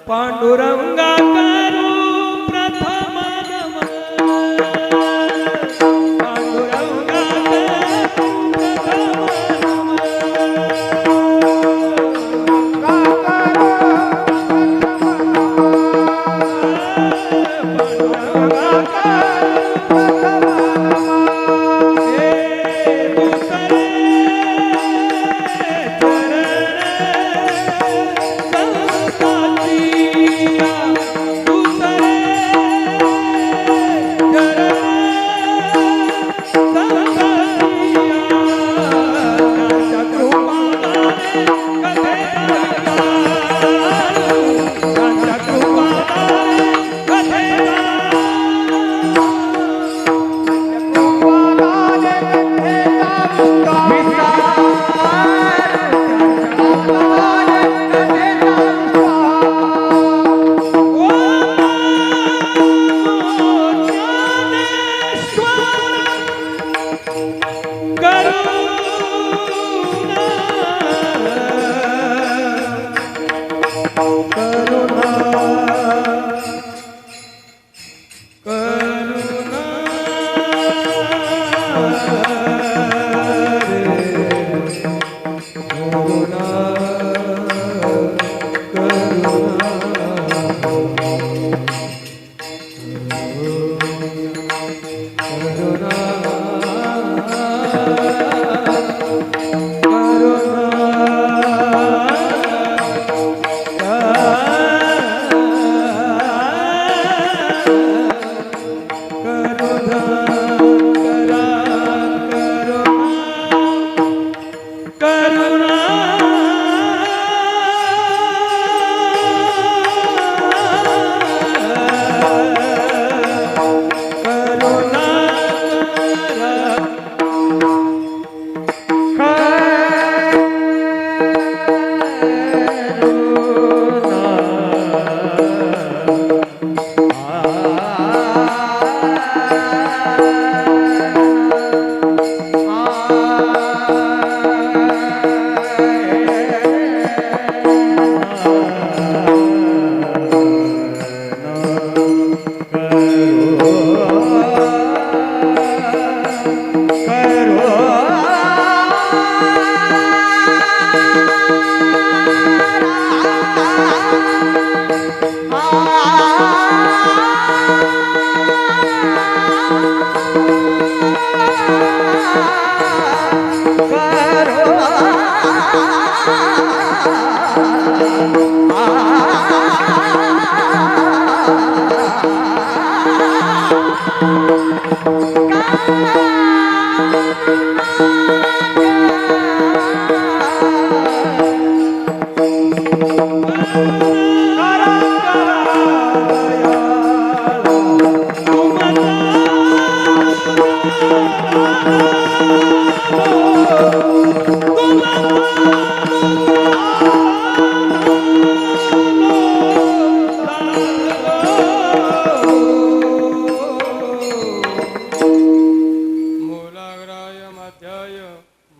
पांडुरंगा करू प्रथम नमन पांडुरंगा करू प्रथम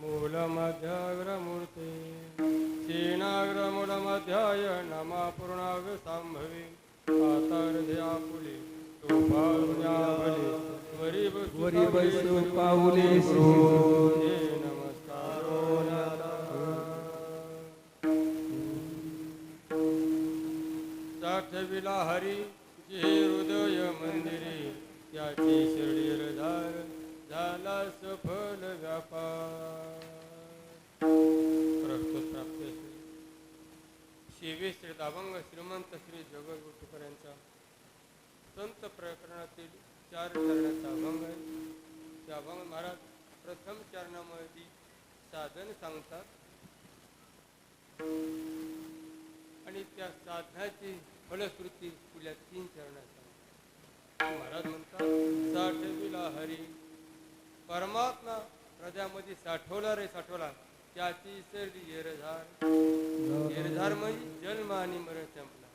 मूलमध्याग्रमूर्ते क्षीणाग्रमूलमध्याय नमा पूर्णाग्रसाम्भवी आतारध्यापुले वरी बसू पाऊले नमस्कारो साठविला हरी जे हृदय मंदिरे त्याची शिर्डीर झाला सफल व्यापार प्रस्तुत प्राप्त शिवे श्री दाभंग श्रीमंत श्री जगद्गुरुकर यांचा संत प्रकरणातील 4 चरणाचा अभंग आहे. त्या अभंग महाराज प्रथम चरणामध्ये साधन सांगतात आणि त्या साधनाची फलश्रुती पुढल्या 3 चरणात सांगतात. महाराज म्हणतात साठविला हरी परमात्मा हृदयामध्ये साठवला रे साठवला त्याची सर्दी येरझार म्हणजे जन्म आणि मरण संपला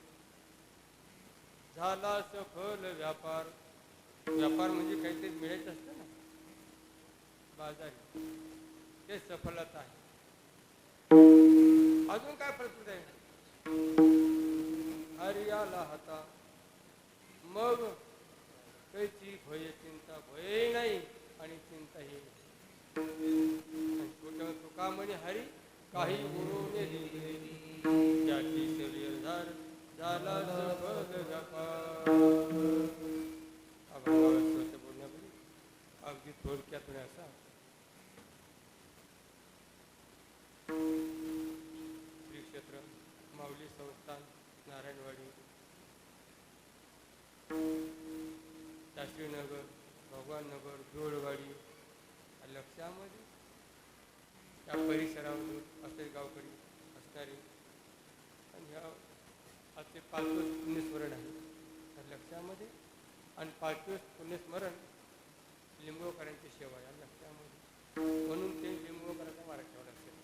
झाला सफल व्यापार व्यापार म्हणजे काहीतरी मिळायचं असतं ना बाजारी ते सफलता आहे. अजून काय फलश्रुती आहे हरियाला होता मग कैची भय चिंता भय नाही आणि चिंताही तुका म्हणे हरी काही गुरुने दिले त्याची शरीर झाला सफल व्यापार. बोलण्यापूर्वी अगदी थोडक्यात असा श्री क्षेत्र माऊली संस्थान नारायणवाडी शास्त्रीनगर भगवाननगर जोडवाडी लक्षामध्ये त्या परिसरामधून असे गावकरी असणारे आणि ह्या असे 5 दिवस पुण्यस्मरण आहे त्या लक्षामध्ये आणि 5 दिवस पुण्यस्मरण लिंबोकरांची सेवा या लक्षामध्ये म्हणून ते लिंबोकरांचा मराठवाडा असेल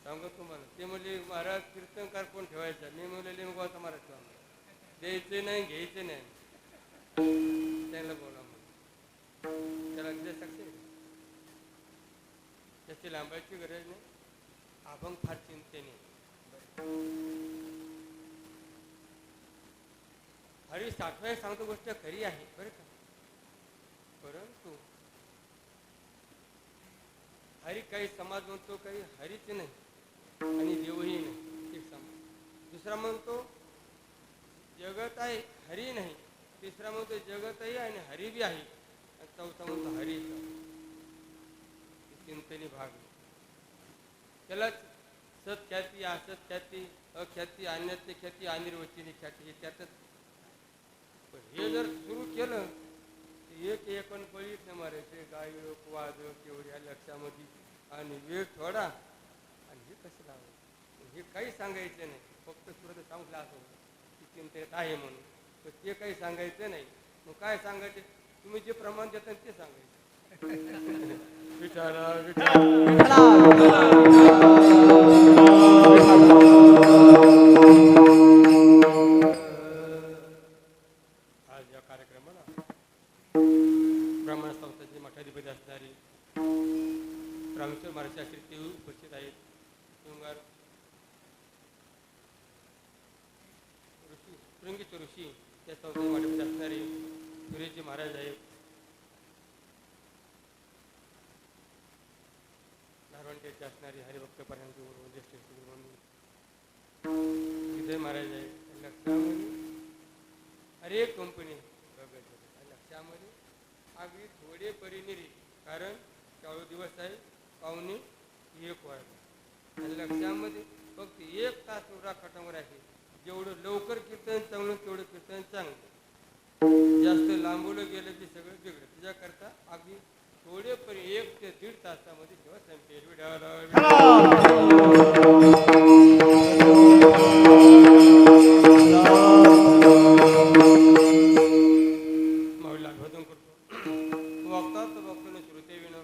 सांगतो तुम्हाला. ते म्हणजे महाराज कीर्तनकार कोण ठेवायचा मी म्हणले लिंबगावचा मराठवाडा द्यायचे नाही घ्यायचे नाही त्यांना बोला त्याला सक्सेस त्याची लांबायची गरज नाही. अभंग फार चिंतेने हरी साठवाय सांगतो गोष्ट खरी आहे बरं का परंतु हरी काही समाज म्हणतो काही हरीच नाही आणि देवही नाही एक समाज. दुसरा म्हणतो जगत आहे हरी नाही तिसरा म्हणतो जगतही आणि हरी बी आहे आणि चौथा म्हणतो हरी चिंतनी भाग त्याला सत्ख्याती असत्ख्याती अख्याती अन्यते ख्याती अनिर्वचनी ख्याती हे त्यातच. हे जर सुरू केलं एक पळीत न मारायचे गायक वादक एवढ्या लक्षामध्ये आणि वेळ थोडा आणि हे कसं लावायचं हे काही सांगायचं नाही फक्त सुरत सांगलं असं की चिंतेत आहे म्हणून तर ते काही सांगायचं नाही. मग काय सांगायचे तुम्ही जे प्रमाण देता ते सांगायचं विचारा आज या कार्यक्रमाला ब्राह्मण संस्थेचे मठाधिपती असणारे रामेश्वर महाराज शास्त्री ते उपस्थित आहेत. शृंगार ऋषी शृंगेश्वर ऋषी त्या संस्थेचे मठाधिपती असणारे सुरेशजी महाराज आहेत. धारवंटेचे असणारे हरिभक्त परांचे गुरु ज्येष्ठ विजय महाराज आहेत. लक्षामध्ये हरेक कंपनी लक्षामध्ये अगदी थोडे परिनिरी कारण चाळू दिवस आहे पाहुणे 1 वाजता आणि लक्षामध्ये फक्त 1 तास उरा खटावर आहे. जेवढं लवकर कीर्तन चांगलं तेवढं कीर्तन चांगलं जास्त लांबवलं गेलं की सगळं बिघडलं त्याच्याकरता अगदी थोडे 1 ते 1.5 तासामध्ये जेव्हा संपेल माऊलीला अभिवादन करतो. वक्तात वक्तने श्रुते विन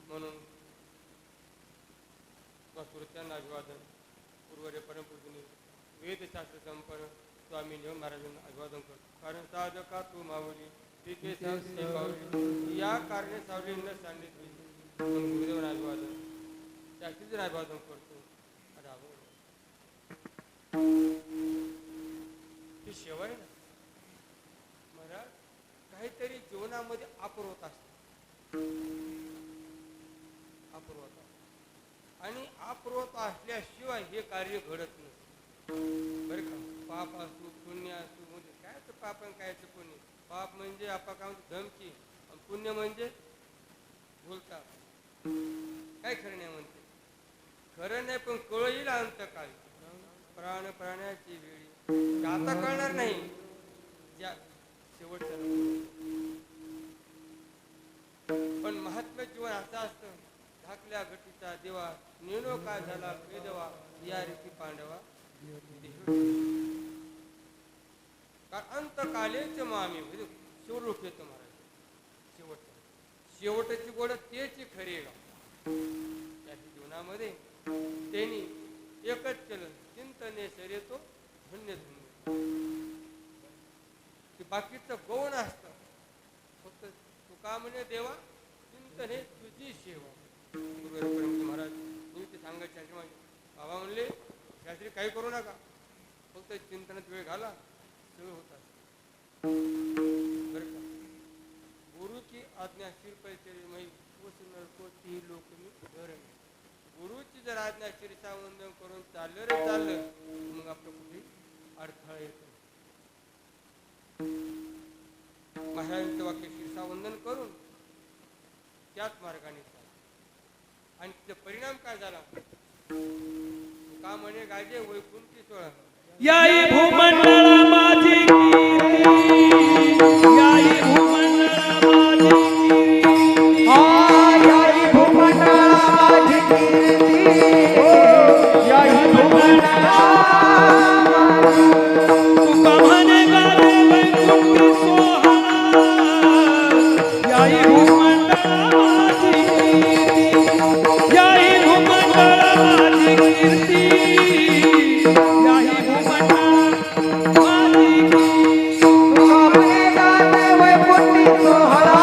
म्हणून श्रोत्यांना अभिवादन. पूर्वरे परमपूजनी वेदशास्त्र संपन्न स्वामी महाराजांना अभिवादन करतो. कारण साधका तू माऊली पिके सावली पावली या कारणे सावली न सांगितली म्हणून गुरुदेव अभिवादन त्याचीच अभिवादन करतो. ही शेवय ना महाराज काहीतरी जीवनामध्ये अपूर्वता असते, अपूर्वता आणि अपूर्वता असल्याशिवाय हे कार्य घडत नाही बरं का. पाप असो पुण्य असो म्हणजे कायचं पाप आणि कायचं पुण्य. पाप म्हणजे आपण काय म्हणतो धमकी आणि पुण्य म्हणजे बोलता काय खरं नाही म्हणते. खरं नाही पण कळ येईल अंत काय प्राण प्राण्याची वेळी आता कळणार नाही ज्या शेवटच्या पण महात्मा जीवन असं असतं. धाकल्या घटीचा देवा नेनो काय झाला देवा या रीती पांडवा अंत कालेच मामी शिवरूप येतो महाराज. शेवटची गोड तेची खरी त्याच्या जीवनामध्ये त्यांनी एकच केलं चिंतने शर्यतो धन्य धन्य. बाकीचं गौण असतं फक्त तुका म्हणे देवा चिंतन हे तुझी सेवा. महाराज मी ते सांगायचे बाबा म्हणले शास्त्री काही करू नका फक्त चिंतनात वेळ घाला सगळं होतात बरं का. गुरु की आज्ञा शिरपैतरी मई कोटी लोक मी घर गुरुची जर आज्ञा शिरसावंदन करून चाललं रे चाललं मग आपलं कुठे अडथळा येतो. महाराजांचं वाक्य शिरसावंदन करून त्याच मार्गाने चाल आणि तिचा परिणाम काय झाला का म्हणे गाजे वैकुंठी सोळा याई भूमंडळा माझी कीर्ती याई भूमंडळा माझी कीर्ती याई भूमंडळा माझी कीर्ती याई भूमंडळा तुका म्हणे गाजे वैकुंठी सोहळा याई भूमंडळा माझी कीर्ती याई भूमंडळा माझी कीर्ती याई भूमंडळा माझी कीर्ती तुका म्हणे गाजे वैकुंठी सोहळा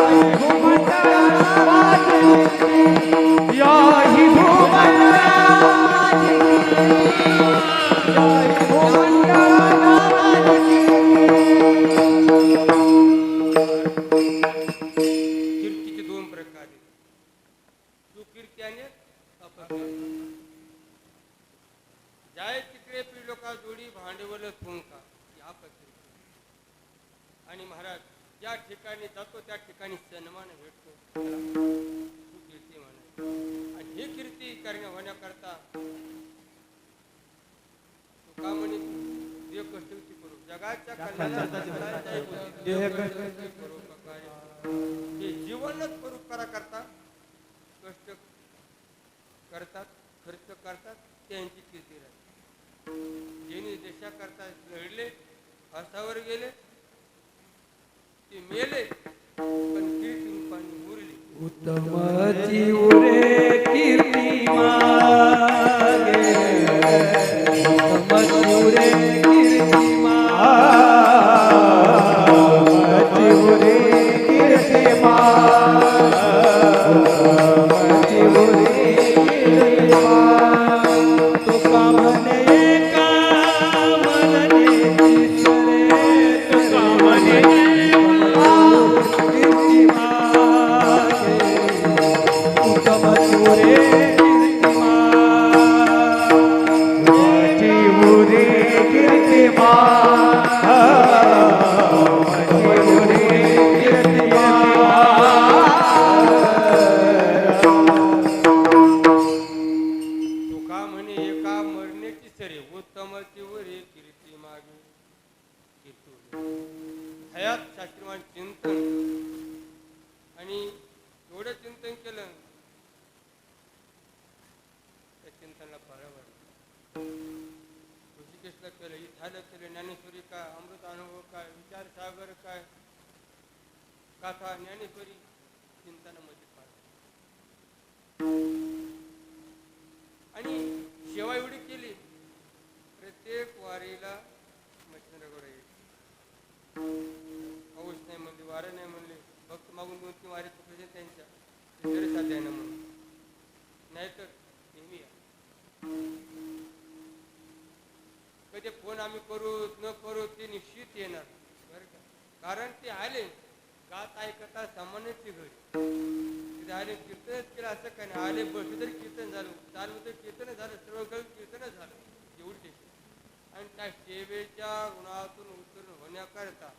याई भूमंडळा माझी कीर्ती याई भूमंडळा माझी कीर्ती याई भूमंडळा माझी कीर्तीचे दोन प्रकार आहेत सुकीर्ती आणि अपकीर्ती. जाय तिकडे पिलोका जोडी भांडवल फुंका ही अपकीर्ती. आणि महाराज ज्या ठिकाणी जातो त्या ठिकाणी सन्मान भेटतो त्याला सुकीर्ती म्हणा. आणि ही कीर्ती होण्याकरता तुका म्हणे देव कष्टाची करू जगाच्या कल्याणासाठी हे जीवनच परोपकारा करता कष्ट करतात खर्च करतात त्यांची कीर्ती राहते. ज्यांनी देशाकरता लढले फासावर गेले ते मेले पण कीर्ती रूपाने मुरले. उत्तमची उरे कीर्ती मागे उत्तमची उरे कीर्ती मागे तुका म्हणे एका मनने तिसरे तुका म्हणे कीर्ती मागे उत्तम चुरे कीर्ती तुका म्हणे एका मरण्याची सरे उत्तमाची वरे कीर्ती मागे हयात शास्त्रीमान चिंतन आणि एवढं चिंतन केलं त्या चिंतनाला फळ ऋषिकेशला केलं इथाला केलं ज्ञानेश्वरी काय अमृत अनुभव काय विचार सागर काय गाथा ज्ञानेश्वरी चिंतनामध्ये पाहिजे. आणि सेवा एवढी केली प्रत्येक वारीला मच्छिंद्रगड येईल पोटणी वारी चुकले त्यांच्या तरी साध्य आहे ना म्हणून नाहीतर नेहमी या. कधी फोन आम्ही करू न करू ते निश्चित येणार बरं का. कारण ते आले गात ऐकता सामान्यची घरी तिथे आले कीर्तनच केलं असं काय नाही. आले बसले तरी कीर्तन झालं, चालू तर कीर्तन झालं, सर्व काही कीर्तनच झालं एवढी त्याची. आणि त्या सेवेच्या ऋणातून उत्तीर्ण होण्याकरता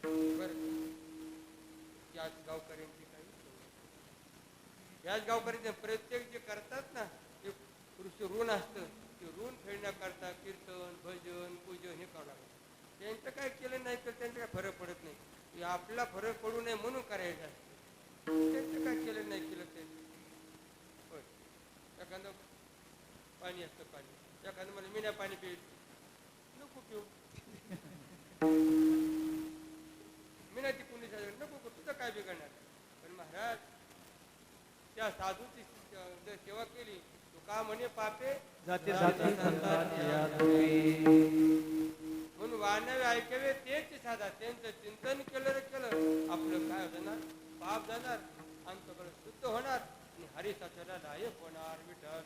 बरं याच गावकऱ्यांची काही याच गावकऱ्यांचे प्रत्येक जे करतात ना ते पुरुष ऋण असतं ते ऋण फेडण्याकरता कीर्तन भजन पूजन हे करावं लागतं. त्यांचं काय केलं नाही तर त्यांचा काय फरक पडत नाही. हे आपला फरक पडू नये म्हणून करायचं असतं. त्यांचं काय केलं नाही केलं ते होय. एखादं पाणी असतं पाणी एखादं मला मी नाही पाणी पित नको पिऊ मी नाही ती कुणी नको तुझं काय बिघडणार. पण महाराज त्या साधूची जर सेवा केली तो का म्हणे पापे जाती जाती संतांची या तुम्ही. म्हणून वाढणारे ऐकावे तेच साधा त्यांचं चिंतन केलं केलं आपलं काय होणार पाप जाणार अंतकड शुद्ध होणार आणि हरिसाच्याला लायक होणार. विठ्ठल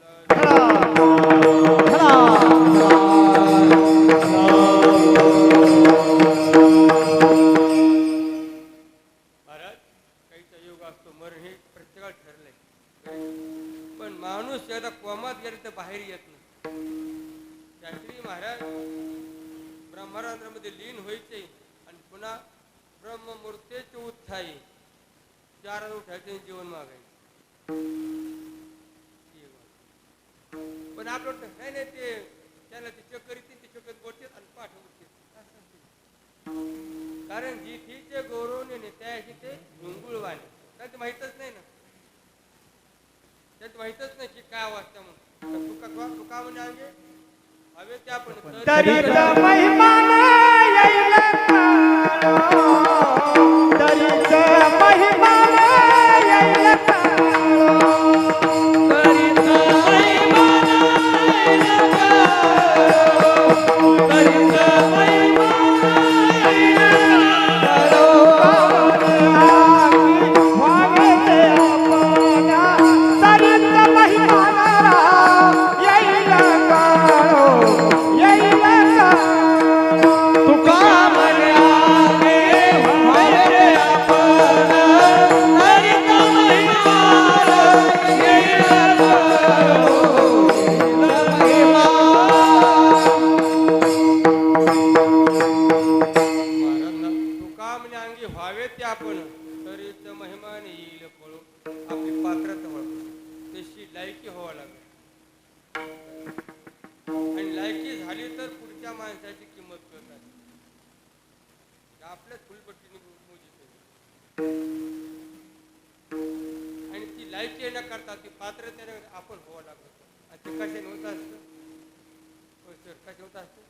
महाराज काहीचा योग असतो मरण हे प्रत्येकाला ठरलंय. पण माणूस एकदा कोमात गेला तर बाहेर येत नाही. शास्त्री महाराज ब्रह्मरांध्रामध्ये लीन व्हायचे आणि पुन्हा ब्रह्ममूर्तीचे उत्थाई चार उठायचे जीवन मागायचे. पण आपलं नाही नाही ते त्याला ते चक्कर येते ते चक्कर बोलते आणि पाठ उठते. कारण जिथीचे गौरवने त्याशी ते गुंगुळवाणे त्यांचं माहीतच नाही ना. त्यांचं माहीतच नाही की काय वाटतं म्हणून. तुका म्हणे अंगे हवे ते आपण तरीच महिमान येईल काळो, तरीच महिमान येईल काळो, तरीच महिमान येईल काळो, तरीच महिमान येईल काळो. व्हावे ते आपल्या, तरीच महिमान येईल काळो, येईल काळो. तुका म्हणे आगे व्हावे आपण, तरीच महिमान येईल काळो, येईल महाराजांना तुका म्हणे अंगी व्हावे ते आपण तरीच महिमान येईल पळू. आपली पात्रता व्हावी तशी लायकी व्हावं लागेल. आणि लायकी झाली तर पुढच्या माणसाची किंमत कळतात. आपल्याच फुलपट्टीने मोजित आणि ती लायकी येण्याकरता ती पात्रतेने आपण व्हावं लागत. आणि ते कशाने होत असतं होय सर कसे होत असतं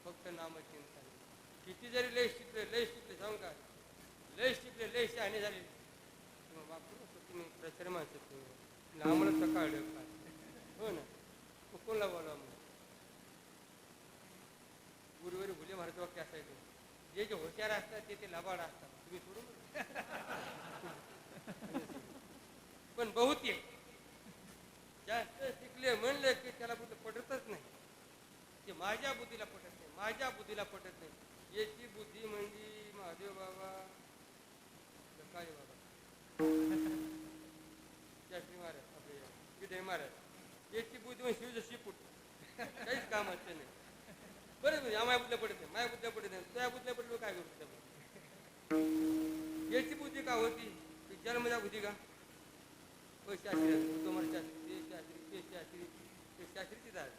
फक्त नामचिंतन. किती जरी लय शिकले सांगू का लय शहाणे झाले प्रचार माणसं आम्हाला सकाळ हो ना कोणला बोला मग गुरुवारी भुले महाराज वाक्य असायचं जे हुशार असतात ते लबाड असतात तुम्ही सोडून. पण बहुतेक जास्त शिकले म्हणले की त्याला बुद्ध पटतच नाही. ते माझ्या बुद्धीला पटत नाही माझ्या बुद्धीला पटत नाही. याची बुद्धी म्हणजे महादेव बाबा काय बाबा शास्त्री महाराज आपले विजय महाराज याची बुद्धी म्हणजे शिवचं शिपूट काहीच कामाचं नाही. बरं म्हणजे माझ्या बुद्धीला पडत नाही माझ्या बुद्धीला पडत नाही तुझ्या बुद्धीला पडलं काय करू त्यामुळे याची बुद्धी का होती जन्मजा बुद्धी का शास्त्री तुम्हाला शास्त्री ते शास्त्री ते शास्त्री ते शास्त्रीची झालं.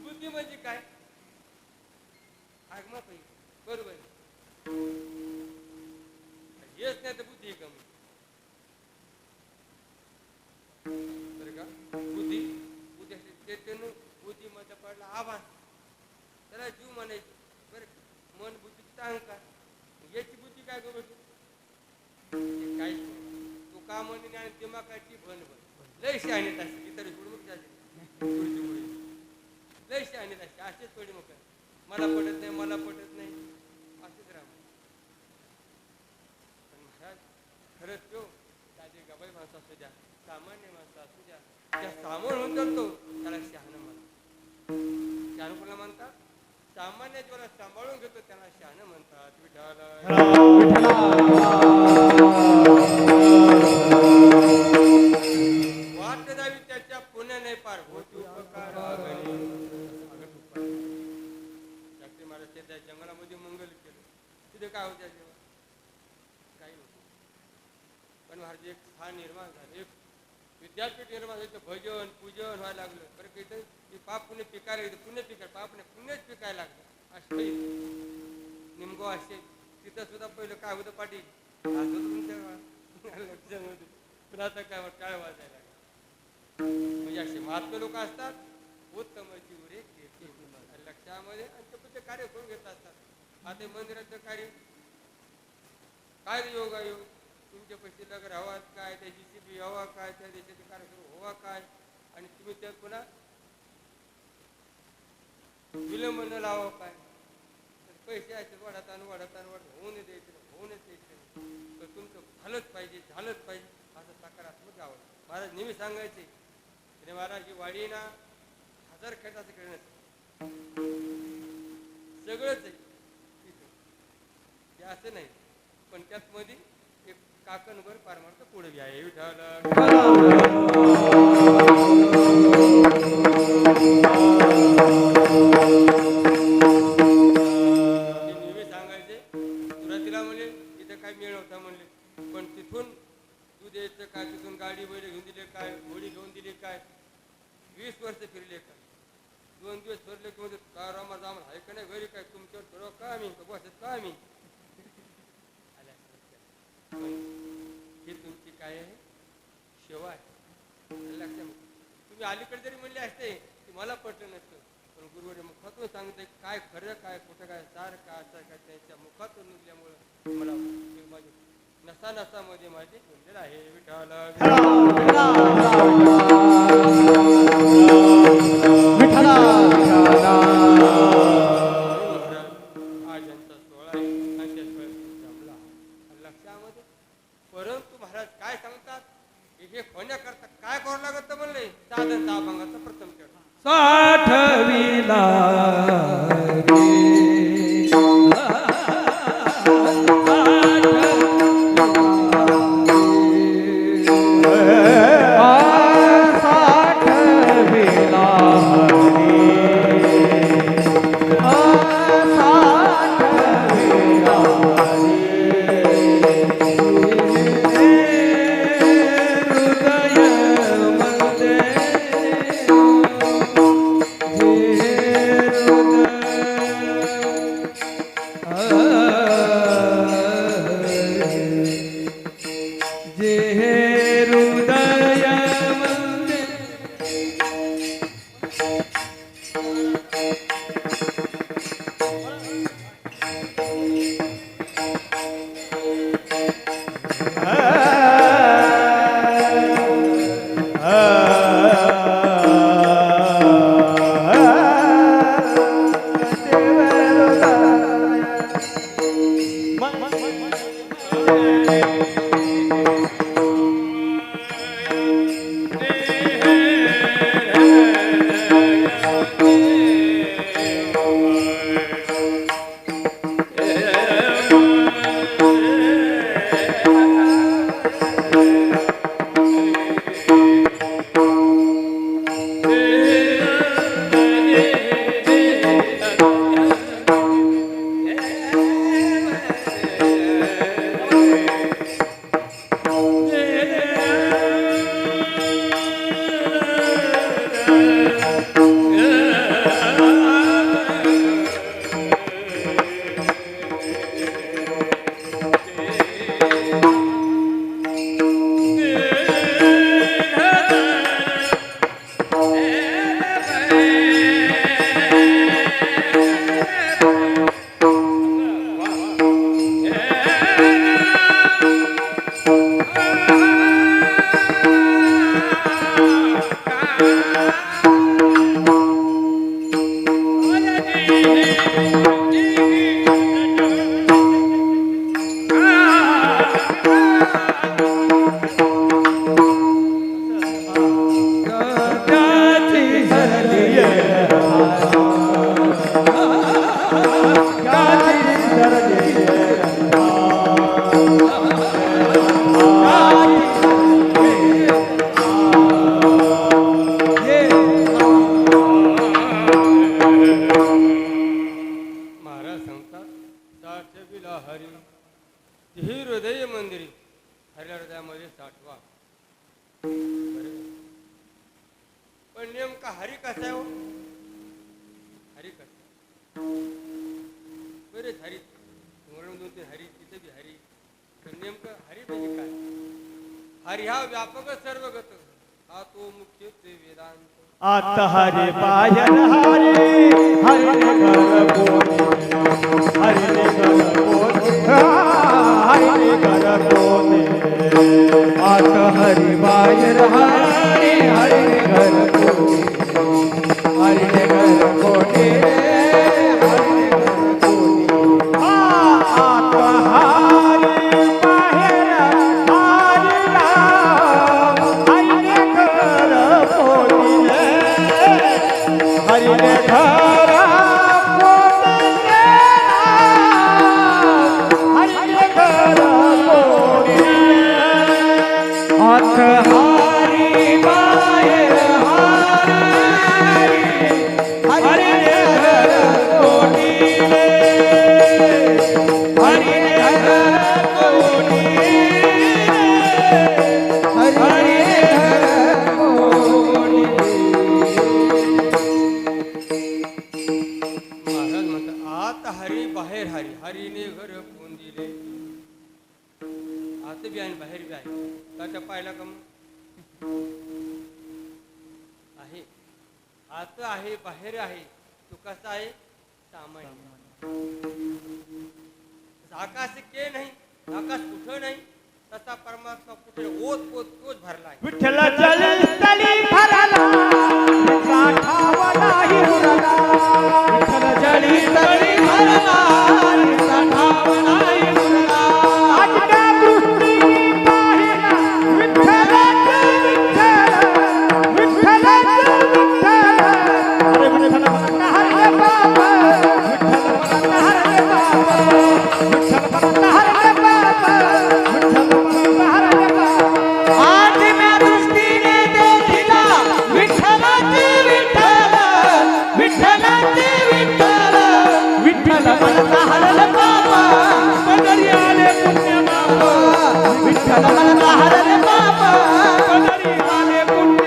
बुद्धी म्हणजे काय आगमा पाहिजे बरोबर हेच नाही तर बुद्धी कमी बरं का. बुद्धी बुद्धी असते त्यानं बुद्धीमध्ये पडला आभास त्याला जीव म्हणायचे. बरं मन बुद्धीचा अहंकार याची बुद्धी काय करू काहीच नाही. तो का म्हणे आणि दिमागाची बन लय शहाणीत असते इतर सोडून लय शहाणीत असते असेच थोडी मग मला पटत नाही, मला पटत नाही असेच राहा. पण महाराज खरंच तो साधी गबाई माणसं असू द्या, सामान्य माणसं असू द्या, त्या सामोर होऊन जातो त्याला शहाणं म्हणतात. शहाणं कोणाला म्हणतात? सामान्य ज्याला सांभाळून घेतो त्याला शहाणं म्हणतात. वाट जावी त्याच्या पुण्य नाही पार होती उपकार शास्त्री महाराज त्या जंगलामध्ये मंगल केलं. तिथे काय होत्या जेव्हा काही नव्हतं. पण महाराज एक स्थान निर्माण झालं, एक विद्यापीठ निर्माण झालं. भजन पूजन व्हायला लागलं. बरं काही की पाप पुण्य पिकायला येतं, पुण्य पिकाय पाप नाही पुण्यच पिकायला लागलं. असे निमगो असे तिथं सुद्धा पहिलं काय होतं पाटील तुमच्या लक्षामध्ये. पण आता काय टाळ वाजायला म्हणजे असे महात्मा लोक असतात उत्तम जीवरे लक्षामध्ये आणि ते कार्य करून घेत असतात. आता मंदिराचं कार्य काय योगायोग तुमच्या पैसे लग्न हवा काय, त्या जीसीबी हवा काय, त्या देशाचे कार्यक्रम हवा काय, आणि तुम्ही त्यात पुन्हा विलंब न लावा काय. पैसे आहेत वाढताना होऊन द्यायचं तर तुमचं झालंच पाहिजे असं सकारात्मक गावं. महाराज नेहमी सांगायचे महाराज ही वाडी ना 1000 खेळाचं खेळ नसतं, सगळंच आहे तिथं असं नाही. पण त्यात मध्ये एक काकणभर पारमार्थ पुढे आहे. नेहमी सांगायचे सुरुवातीला म्हणले इथं काय मिळ होता म्हणले, पण तिथून दूध यायचं काय, तिथून गाडी बैल घेऊन दिले काय, घोडी घेऊन दिली काय, 20 वर्ष फिरले काय, 2 दिवस फिरले की म्हणजे का रामा जाम आहे का नाही घरी काय, तुमच्यावर थोडं का आम्ही बसत का आम्ही हे तुमची काय आहे सेवा आहे. लक्षात तुम्ही अलीकडे जरी म्हणले असते की मला पटलं नसतं, पण गुरुवारी मुखातून सांगते काय खरं काय कुठं काय सार काय असं काय त्यांच्या मुखातून निघल्यामुळं मला माझी नसा नसामध्ये माझी मंदिर आहे. आज यांचा 16 आहे आणि त्या 16 जमला लक्षामध्ये. परंतु महाराज काय सांगतात हे होण्याकरता काय करावं लागत म्हणले, साधन अभंगाचा प्रथम चरण साठविला साठविला हरी ही हृदय मंदिरी हऱ्या हृदयामध्ये साठवा. बरं. पण नेमका हरी कसा आहे हो? हरी कसा? बरेच हरी म्हणून 2-3 हरी तिथे बी हरी. पण नेमकं हरी म्हणजे काय? हरी हा व्यापक सर्वगत, हा तो मुख्य ते वेदांत. आत हरी बाहेर हरी हरी घर कोणी हरी घर कोणी हरी घर कोणी आत हरी बाहेर हरी हरी घर कोणी हरी घर कोणी हरी घर कोणी आत हरी बाहेर हरी हरी घर कोणी हरी घर हाथ हारी बाहेर हारी हरी घर कोणी हरी घर कोणी हरी घर कोणी. महाराज म्हणतात आत हरी बाहेर हरी हरीने घर कोण दिले. आत बी आहे बाहेर बी आहे. त्याच्या पाहिला का मग? आहे. आत आहे बाहेर आहे. तो कसा आहे? सामान्य. आकाश के नाही, आकाश कुठं नाही, तसा परमात्मा कुठे ओत ओत तोच भरला आहे. विठ्ठल जलस्थळी भरला साठावा नाही उरला विठ्ठल जलस्थळी भरला साठावा नाही उरला. आजच्या दृष्टीने पाहिला विठ्ठलाच विठ्ठल विठ्ठलाच विठ्ठल. अरे विठ्ठल म्हणता हरे बाबा विठ्ठल म्हणता हरे बाबा विठ्ठल म्हणता हरे बाबा विठ्ठल म्हणता हरे बाबा. आज म्या दृष्टीने देखिला विठ्ठलाचे विठ्ठल विठ्ठलाचे विठ्ठल विठ्ठल म्हणता हरे बाबा पदरी आले पुण्य बाबा विठ्ठल म्हणता हरे बाबा पदरी आले पुण्य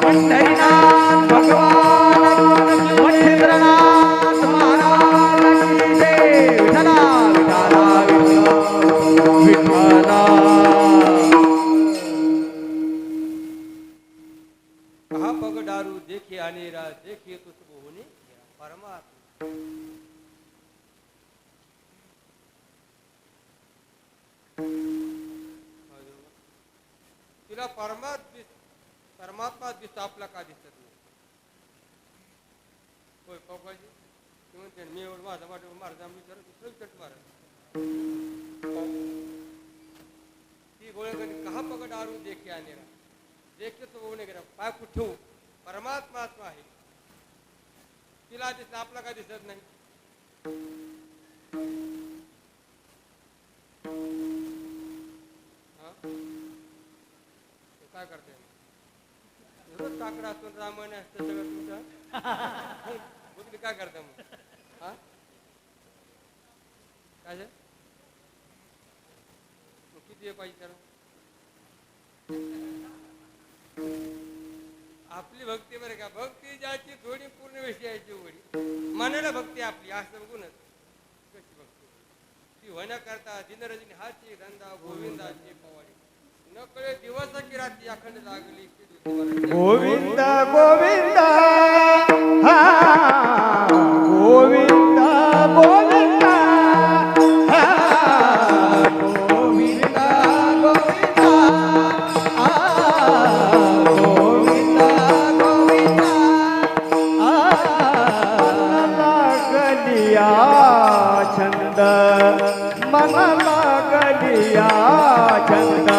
पंढरीनाथ भगवान मच्छिंद्रनाथ महाराज की जय. विठ्ठला विठ्ठला विठ्ठला. कहा पग डारू देखे अनेरा देखे तो सब होने परमात्मा. तिला परमात्मा दिसतो, आपला का दिसत नाही? होय पप्पाजी ती म्हणते मी एवढं माझा माझा विचार दुसरं विचार मारा. ती गोळ्या कधी कहा पग डारू देखे अनेरा देखे तो होणे गेला. पाय कुठे परमात्मा आत्मा आहे, तिला दिसत आपला का दिसत नाही? काय करते रोज काकडा असतो, रामायण असतं सगळं तुमचं. तुम्ही काय करता मग? हा काय किती पाहिजे त्याला? आपली भक्ती बरं का, भक्ती ज्याची थोडी पूर्ण विषयाची उघडी मनाला भक्ती आपली असं बघूनच कशी भक्ती ती होण्याकरता दिनरजनी हाची धंदा गोविंदाची पवाडी नकळे दिवसाची रात्री अखंड लागली. गोविंद गोविंद हा गोविंद गोविंद हा गोविंद गोविंद हा गोविंद गोविंद हा. लागलिया छंद मला लागलिया छंद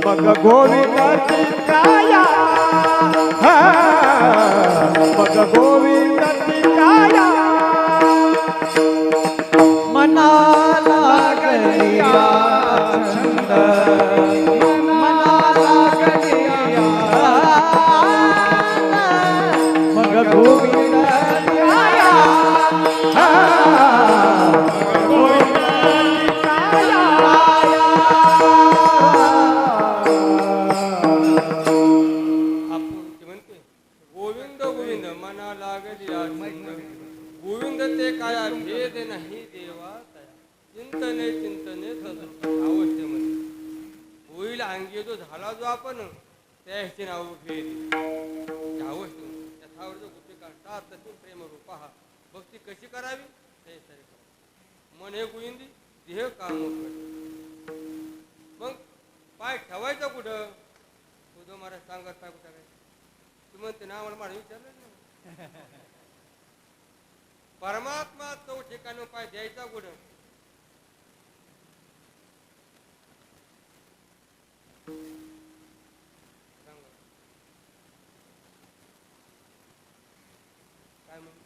मग गोविंदाची काया मग गोविंदाची काया मनाला लागलिया छंद मनाला लागलिया मग गोविंदाची काया गोविंदाची काया. गोविंद गोविंद मना लागलिया गोविंद ते काय भेद नाही देवा चिंतने चिंतने अवस्थेमध्ये होईल अंगी जो झाला जो आपण त्याचे नाव भेद अवस्थेमध्ये त्याच्यावर जो गोष्टी काढतात तशी प्रेम रूप हा भक्ती कशी करावी ते सरी करा. मन हे गोविंदी देह काम मग पाय ठेवायचा कुठं? उद्धव महाराज सांगत पाय कुठं काय तू म्हणते ना मला माझं विचारलं ना. परमात्मा तो ठिकाणी पाय द्यायचा कुठं? काय म्हण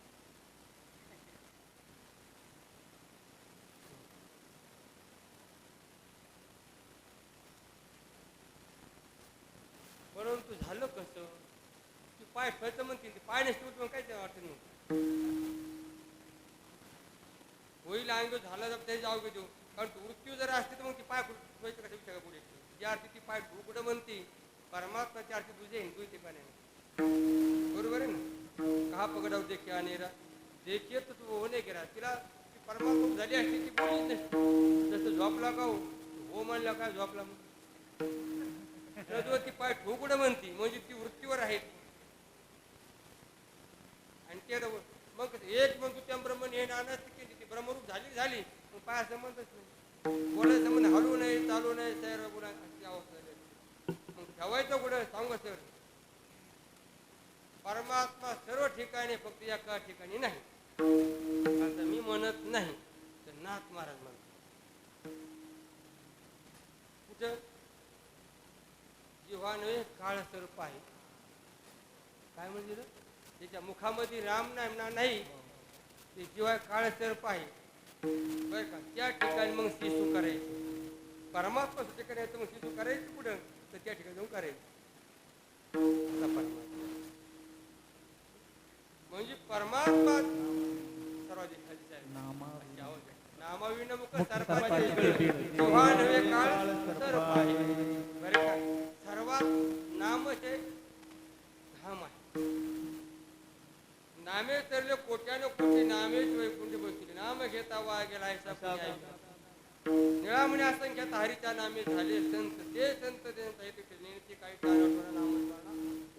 परंतु झालं कसं? तू पाय ठेवायचं म्हणते पाय नसतो मग काय वाटत नव्हतं. होईल अंग झाला तर त्याची जाऊ घेतो, कारण मृत्यू जर असते तर मग ती पाय ठेवायचं कशा विचार पुढे जी आरती ती पाय ठेवू कुठं म्हणते? परमात्माची आरती तुझे हिंदू ते पाण्याने बरोबर आहे ना. कहा पगडाव देखे अनेरा देखे तर तू होणे गेला. तिला ती परमात्मा झाली असती ती बोलीच नसते. जसं झोपला का हो म्हणला काय झोपला मग ती पाय ठेवू कुठं म्हणती म्हणजे ती वृत्तीवर आहे. आणि ते मग एक मग तू त्या ब्रह्मण हे नाना केली ती ब्रह्मरूप झाली मग पाय संबंधच नाही. बोलायचं संबंध हलू नये चालू नये तयार गुणा अशी अवस्था. मग ठेवायचं कुठं सांग सर? परमात्मा सर्व ठिकाणी फक्त एका ठिकाणी नाही असं मी म्हणत नाही तर नाथ महाराज म्हणतात. कुठं तेव्हा नव्हे काळ सर्प आहे. काय म्हणजे त्याच्या मुखामध्ये राम नाम नाही, ते जेव्हा काळ सर्प आहे बर का, त्या ठिकाणी मग शिशु करायचं. परमात्मा करायचं मग शिशु करायचं कुठं, तर त्या ठिकाणी जाऊन करायचं. परमात्मा म्हणजे परमात्मा सर्वाधिक खाली आहे. नामाविन मुख सर्पाचे तेव्हा नव्हे काळ सर्प आहे. बरे का, सर्वात नाम हे धाम आहे. नामे तरले कोट्याने कोटी नामेच वैकुंठी बसली. नाम घेता वा गेला निळा म्हणे असंख्यात हरीच्या नामे झाले संत. ते संत ते काही नाम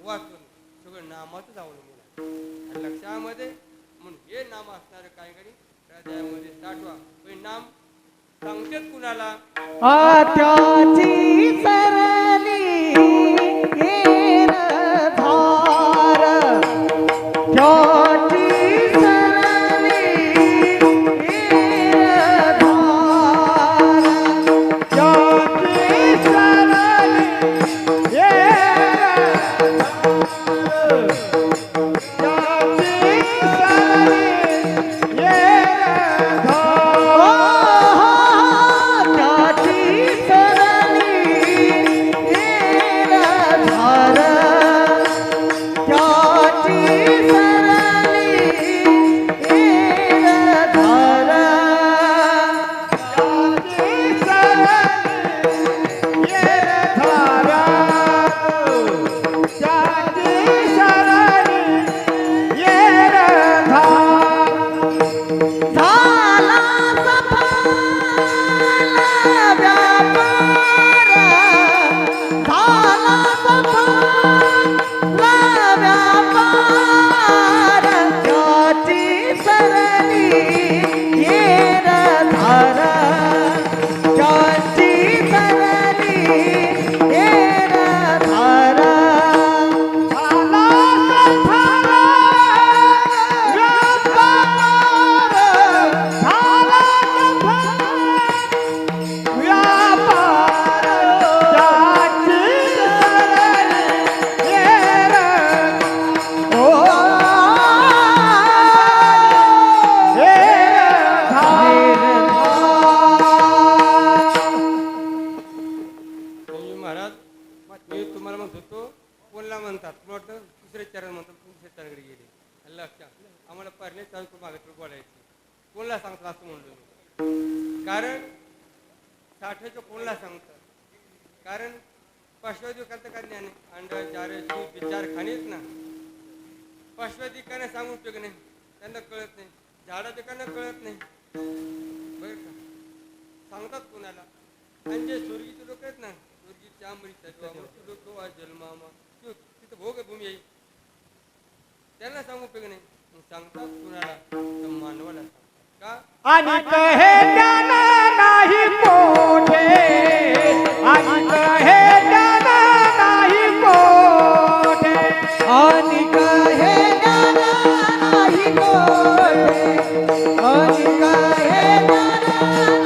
वाचून सगळं नामातच अवलंबून आहे. लक्षामध्ये म्हणून हे नाम असणार काय करी हृदयामध्ये साठवा. पण नाम सांगतेच कुणाला, आत्याची सरली हेर धार, त्याची सरली हेर धार, त्याची सरली हेर धार, त्याची सरली हेर आम्हाला परणे सांगतो मागे बोलायची कोणला सांगतात असं म्हणलो. कारण साठ्याचं कोणला सांगतात, कारण पशुधिकाचं काय ज्ञान आहे. अंड चार विचार खाणेच ना. पशुधिकाने सांगू उपयोग नाही, त्यांना कळत नाही. झाडाधिकांना कळत नाही. बरं का, सांगतात कोणाला. आणि जे स्वर्गीचे लोक आहेत ना, स्वर्गीच्या अमृत जन्मामा तिथं भोग भूमी आहे, त्यांना सांगू उपयोग नाही. सांगतात कुणाला, तर मानवाला सांगतात. का आणि कहे ज्ञान नाही कोठे, आणि कहे ज्ञान नाही कोठे, आणि कहे ज्ञान नाही कोठे, आणि कहे ज्ञान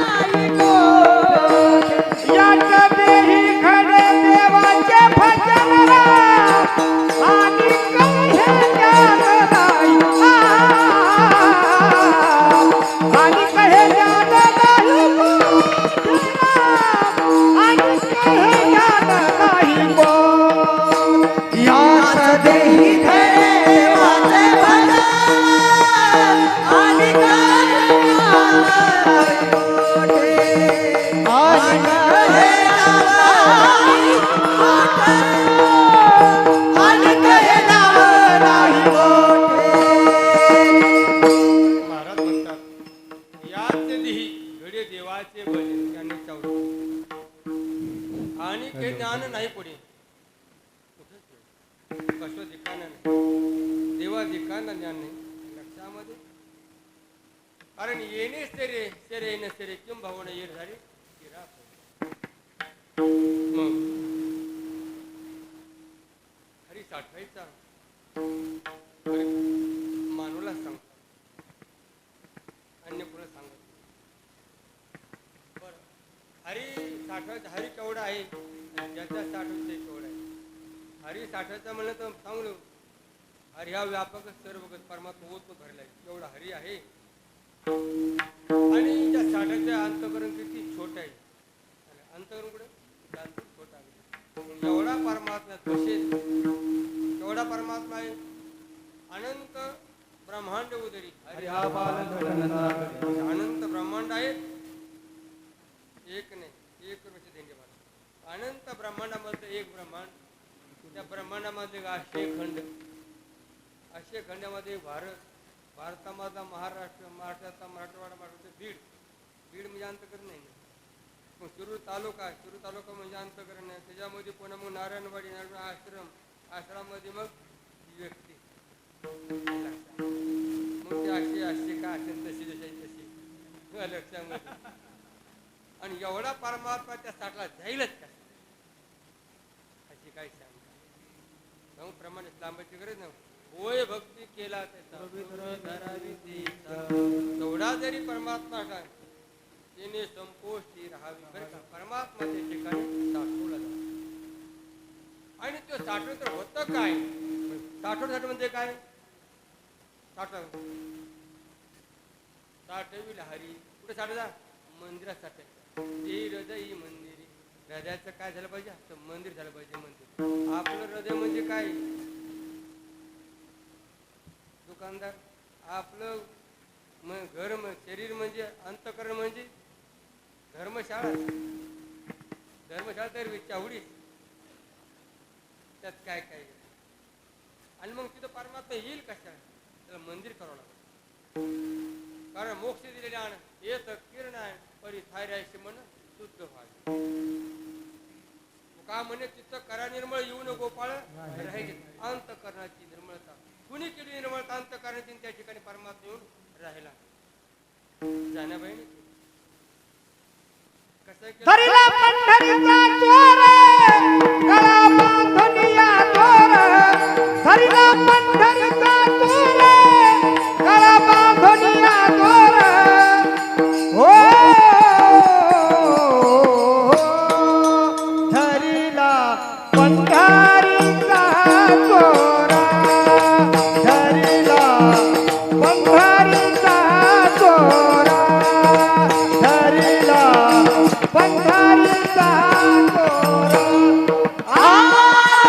नाही कोठे, यात देही खडे देवाचे भजन राम, आणि कहे ज्ञान नाही, आणि कहे ज्ञान नाही कोठे राम, आणि कहे ज्ञान नाही कोठे. याच देही खरे वाचे भजन, आणि कहे ज्ञान नाही कोठे, आणि कहे ज्ञान नाही कोठे, आणि कहे ज्ञान नाही कोठे. महाराज म्हणतात, याच देही घडे देवाचे भजन त्यांनी चावले, आणि काही ज्ञान नाही पुढे कशो दिखाना नाही, देवा दिखाना ज्ञान नाही लक्षामध्ये. कारण येणे सेरे सेरे येणे सेरे किंवा भावना येर झाली मग हरी साठवायचा मानवाला सांगतात, अन्य कोणा सांगत. बरं, हरी साठवायचा हरी केवढा आहे, ज्याचा साठवायचा केवढा आहे. हरी साठायचं म्हणलं तर सांगलो हरी हा व्यापक सर्व परमात्मा ओत भरलाय एवढा हरी आहे. आणि त्या साठाच्या अंतकरण किती छोट आहे. अंतकरण कुठे छोटा आहे. एवढा परमात्मा तसेच एवढा परमात्मा आहे. अनंत ब्रह्मांड उदरी हरी हा अनंत ब्रह्मांड आहे. एक नाही एक वर्ष देंगे मला अनंत ब्रह्मांडामध्ये एक ब्रह्मांड. त्या ब्रह्मांडामध्ये असे खंडामध्ये भारतामधला महाराष्ट्राचा मराठवाडा बीड म्हणजे अंतकरण नाही. मग शिरूर तालुका म्हणजे अंतकरण नाही. त्याच्यामध्ये पुन्हा मग नारायणवाडी आश्रमामध्ये मग व्यक्ती मग ते असे का असेल तशी तशी लक्षामध्ये. आणि एवढा परमात्मा त्या साठला जाईलच का अशी काही सांग प्रमाणे लांबाची गरज नाही. होय भक्ती केला एवढा जरी परमात्मा काय तिने संपोष्टी राहावी बरं का. परमात्मा त्या ठिकाणी साठवला जातो. आणि तो साठवण तर होतं काय साठवण्यासाठी म्हणजे काय साठविला हरी कुठे साठवला मंदिरात साठायचं. ते हृदय मंदिर हृदयाचं काय झालं पाहिजे तर मंदिर झालं पाहिजे. मंदिर आपलं हृदय म्हणजे काय दुकानदार आपलं घर शरीर म्हणजे अंतकरण म्हणजे धर्मशाळा तर चावडी त्यात काय काय. आणि मग तिथं परमात्मा येईल कशा त्याला मंदिर करावं लागतं. कारण मोक्ष दिलेले आण येत किरण आहे परी थायरायचे मन शुद्ध व्हावे. का म्हणे चित्त करा निर्मळ येऊन गोपाळ राहिले. अंतकरणाची निर्मळता कुणी केली निर्मळता अंतकरणाची त्या ठिकाणी परमात्मा येऊन राहिला. जाण्याबाई हरीला पंढरीचा चोर गळा बांधुनिया चोर. हरीला पंढरीचा चोर गळा बांधुनिया चोर. हो हरीला पंढरीचा चोर. हरीला पंढरीचा चोर. हरीला पंढरीचा चोर.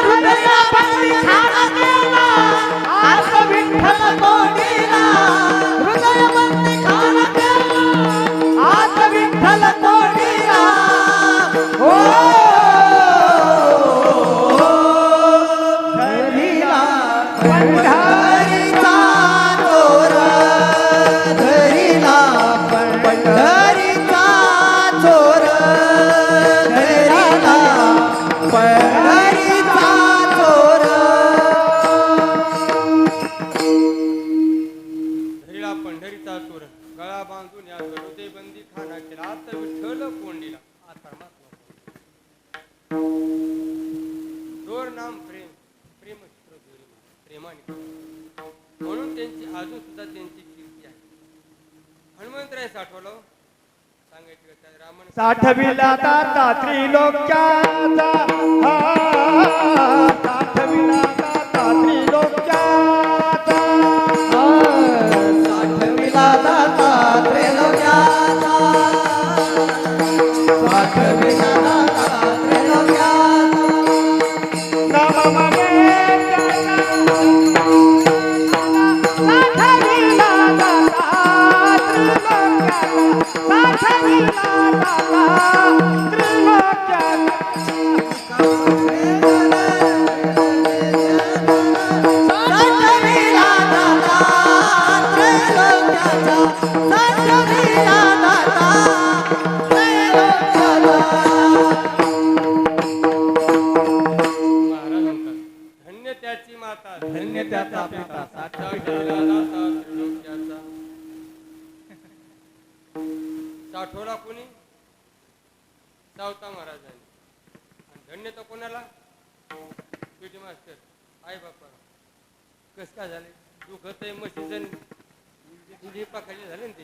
हृदया बंदी खाना केला आज विठ्ठल तोडीला. हृदय बंदी खाना केला आज विठ्ठल तोडीला. हो हरीला पंढरीचा चोर. हरीला पंढरीचा चोर. हरीला पंढरीचा चोर. हरीला पंढरीचा चोर गळा बांधून या हृदय बंदी खाना केला आता विठ्ठल कोंडीला. आज परमात्मा चोर नाम प्रेम प्रेमाने म्हणून त्यांची अजून सुद्धा त्यांची कीर्ती आहे. हनुमंतराय साठवलं सांगायची रामन साठविला दाता त्रिलोक्याचा. साठविला दाता त्रिलोक्याचा. साठविला दाता त्रिलोक्याचा. साठविला दाता त्रिलोक्याचा. राम मने साठविला दाता त्रिलोक्याचा. साठविला दाता त्रिलोक्याचा. साठविला दाता त्रिलोक्याचा. साठविला दाता त्रिलोक्याचा. महाराज म्हणतात धन्य त्याची माता धन्य त्याचा पिता. साठविला दाता त्रिलोक्याचा. साठवला कोणी सावता महाराजांनी. आणि धन्य तर कोणाला पीटी मास्टर आई बापा कस काय झाले दुःख ते मशीन पाखाली झाले ना ते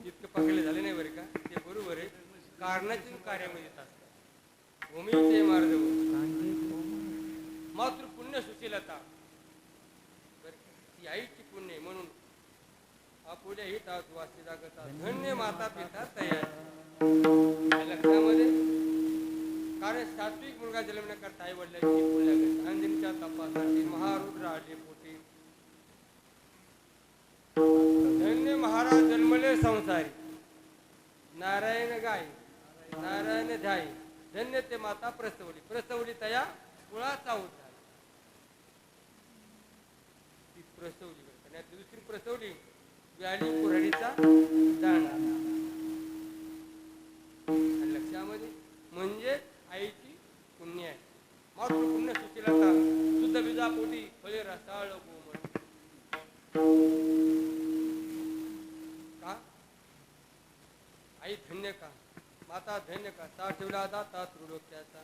इतकं पाखाले झाले नाही बरे का ते बरोबर आहे. कारणाची कार्यामध्ये येत असतात. भूमीचे मार्ग सुशीलता बरं का? ती आईची पुण्य आहे. म्हणून आपुल्या हिता वासी जागता धन्य माता पिता तयार लक्षामध्ये. कारण सात्विक मुलगा जन्मण्याकरता आई वडिलांची फुल लागत अंजनीच्या तपासाठी महारुद्र आले पोटी. धन्य महाराज जन्मले संसारी नारायण गाय नारायण ध्याय धन्य ते माता प्रसवली प्रसवली तया कुळाचा उद्धार. ती प्रसवली आणि दुसरी प्रसवली व्याली कुऱ्हाडीचा दाणा. लक्षामध्ये म्हणजे आईची पुण्य आहे. मातृपुण्य सुशीलता शुद्ध बीजा पोटी फळे रसाळ गोमळ. का आई धन्य का माता धन्य का सा ठेवला दाता त्रिलोक्याचा.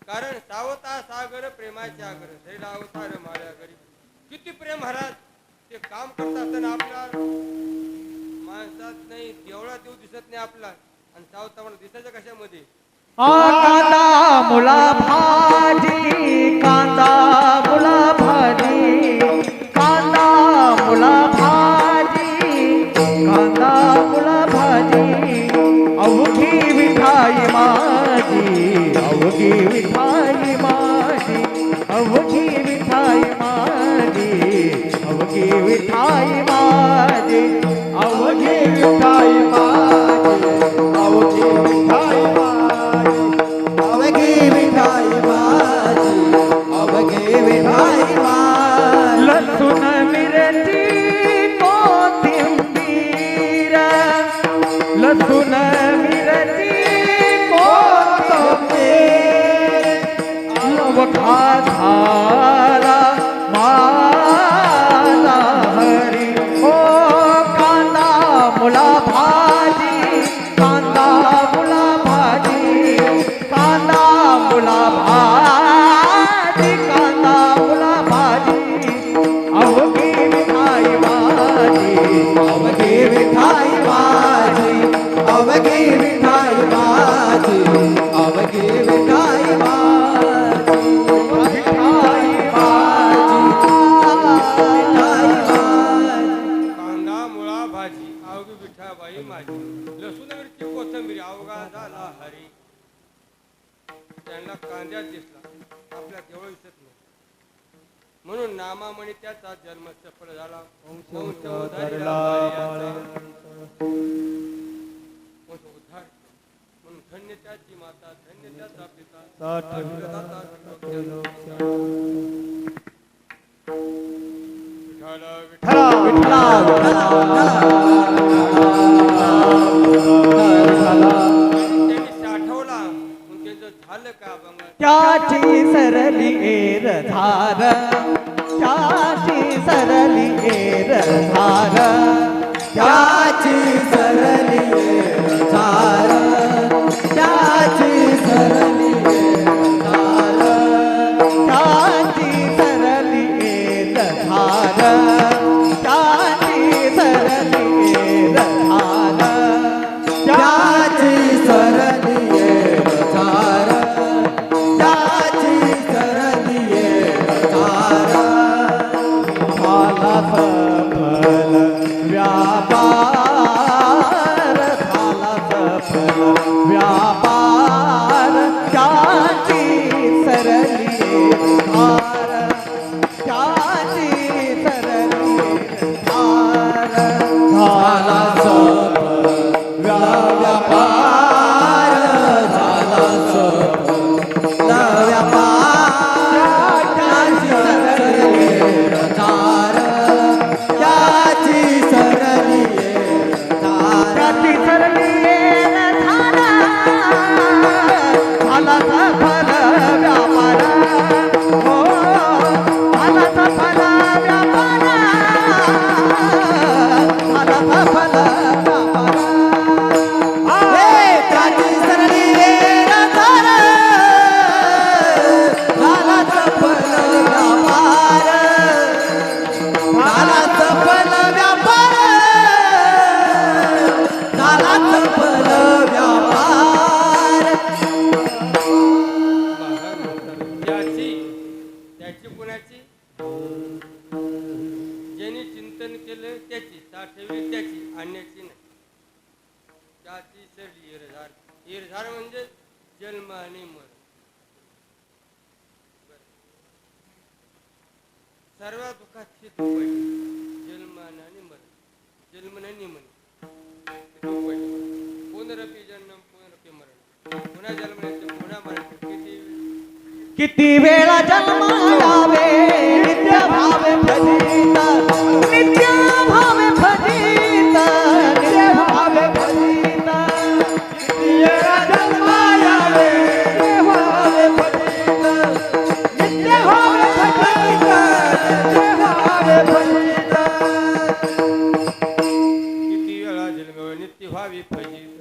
कारण सावता सागर प्रेमाच्या आगर धैला अवतार माळ्या घरी. किती प्रेम महाराज ते काम करत असताना आपला माणसात नाही देवळा देव दिसत नाही आपला आणि सावता म्हणून दिसायचं कशामध्ये. कांदा मुला भाजी कांदा मुला भाजी कांदा मुला भाजी कांदा मुला भाजी अवघी विठाई माझी अवघी विठाई माझी अवघी विठाई माझी अवघी विठाई माझी अवघी विठाई माझी अवघी विठाई अवघी विठाई माझी अवघी विठाई माझी. लसूण मिरची कोथिंबीर लसूण मिरची कोथिंबीर अवघा झाला माझा हरी. ओ कांदा मुला भाजी कांदा मुला भाजी कांदा मुला भाजी कांदा मुला भाजी अवघी मिठाई माझी अवघी मिठाई माझी अवघी मिठाई माझी अवघी मिठाई माझी मिठाई माझी मिठाई माझी. कांदा मुळा भाजी अवघी विठाबाई माझी लसूण मिरची कोथिंबीर अवघा झाला हरी. त्यांना कांद्यात दिसला आपल्या देवळ दिसत नाही म्हणून नामामणी त्याचा जन्म सफळ झाला. वंश उद्धारिला बाळ्याचा. वंश उद्धार म्हणून धन्य त्याची माता धन्य त्याचा पिता दाता त्रिलोक्याचा. विठ्ठल विठ्ठल त्यांनी साठवला मग त्याचं झालं का बंगाल. त्याची सरली एर धार त्याची सरली एर धार त्याची सरली एर धार त्याची सरली एर धार त्याची सरली एर धार त्याची सरली एर धार त्याची सरली एर धार त्याची सरली एर धार. झाला सफल व्यापार सर्व दुःखाची दुःख पडली जन्मन आणि मरण जन्मन आणि मरण दुःख पडली पुनरपी जन्म पुनरपी मरण पुन्हा जन्मण्याचे पुन्हा मरण किती वेळा जन्मावे नित्य भावे भजित नित्य भावे भजित नित्य भावे भजित किती वेळा जन्मावे नित्य भावे भजित नित्य भावे भजित नित्य भावे भजित किती वेळा जन्म नित्य व्हावी फजित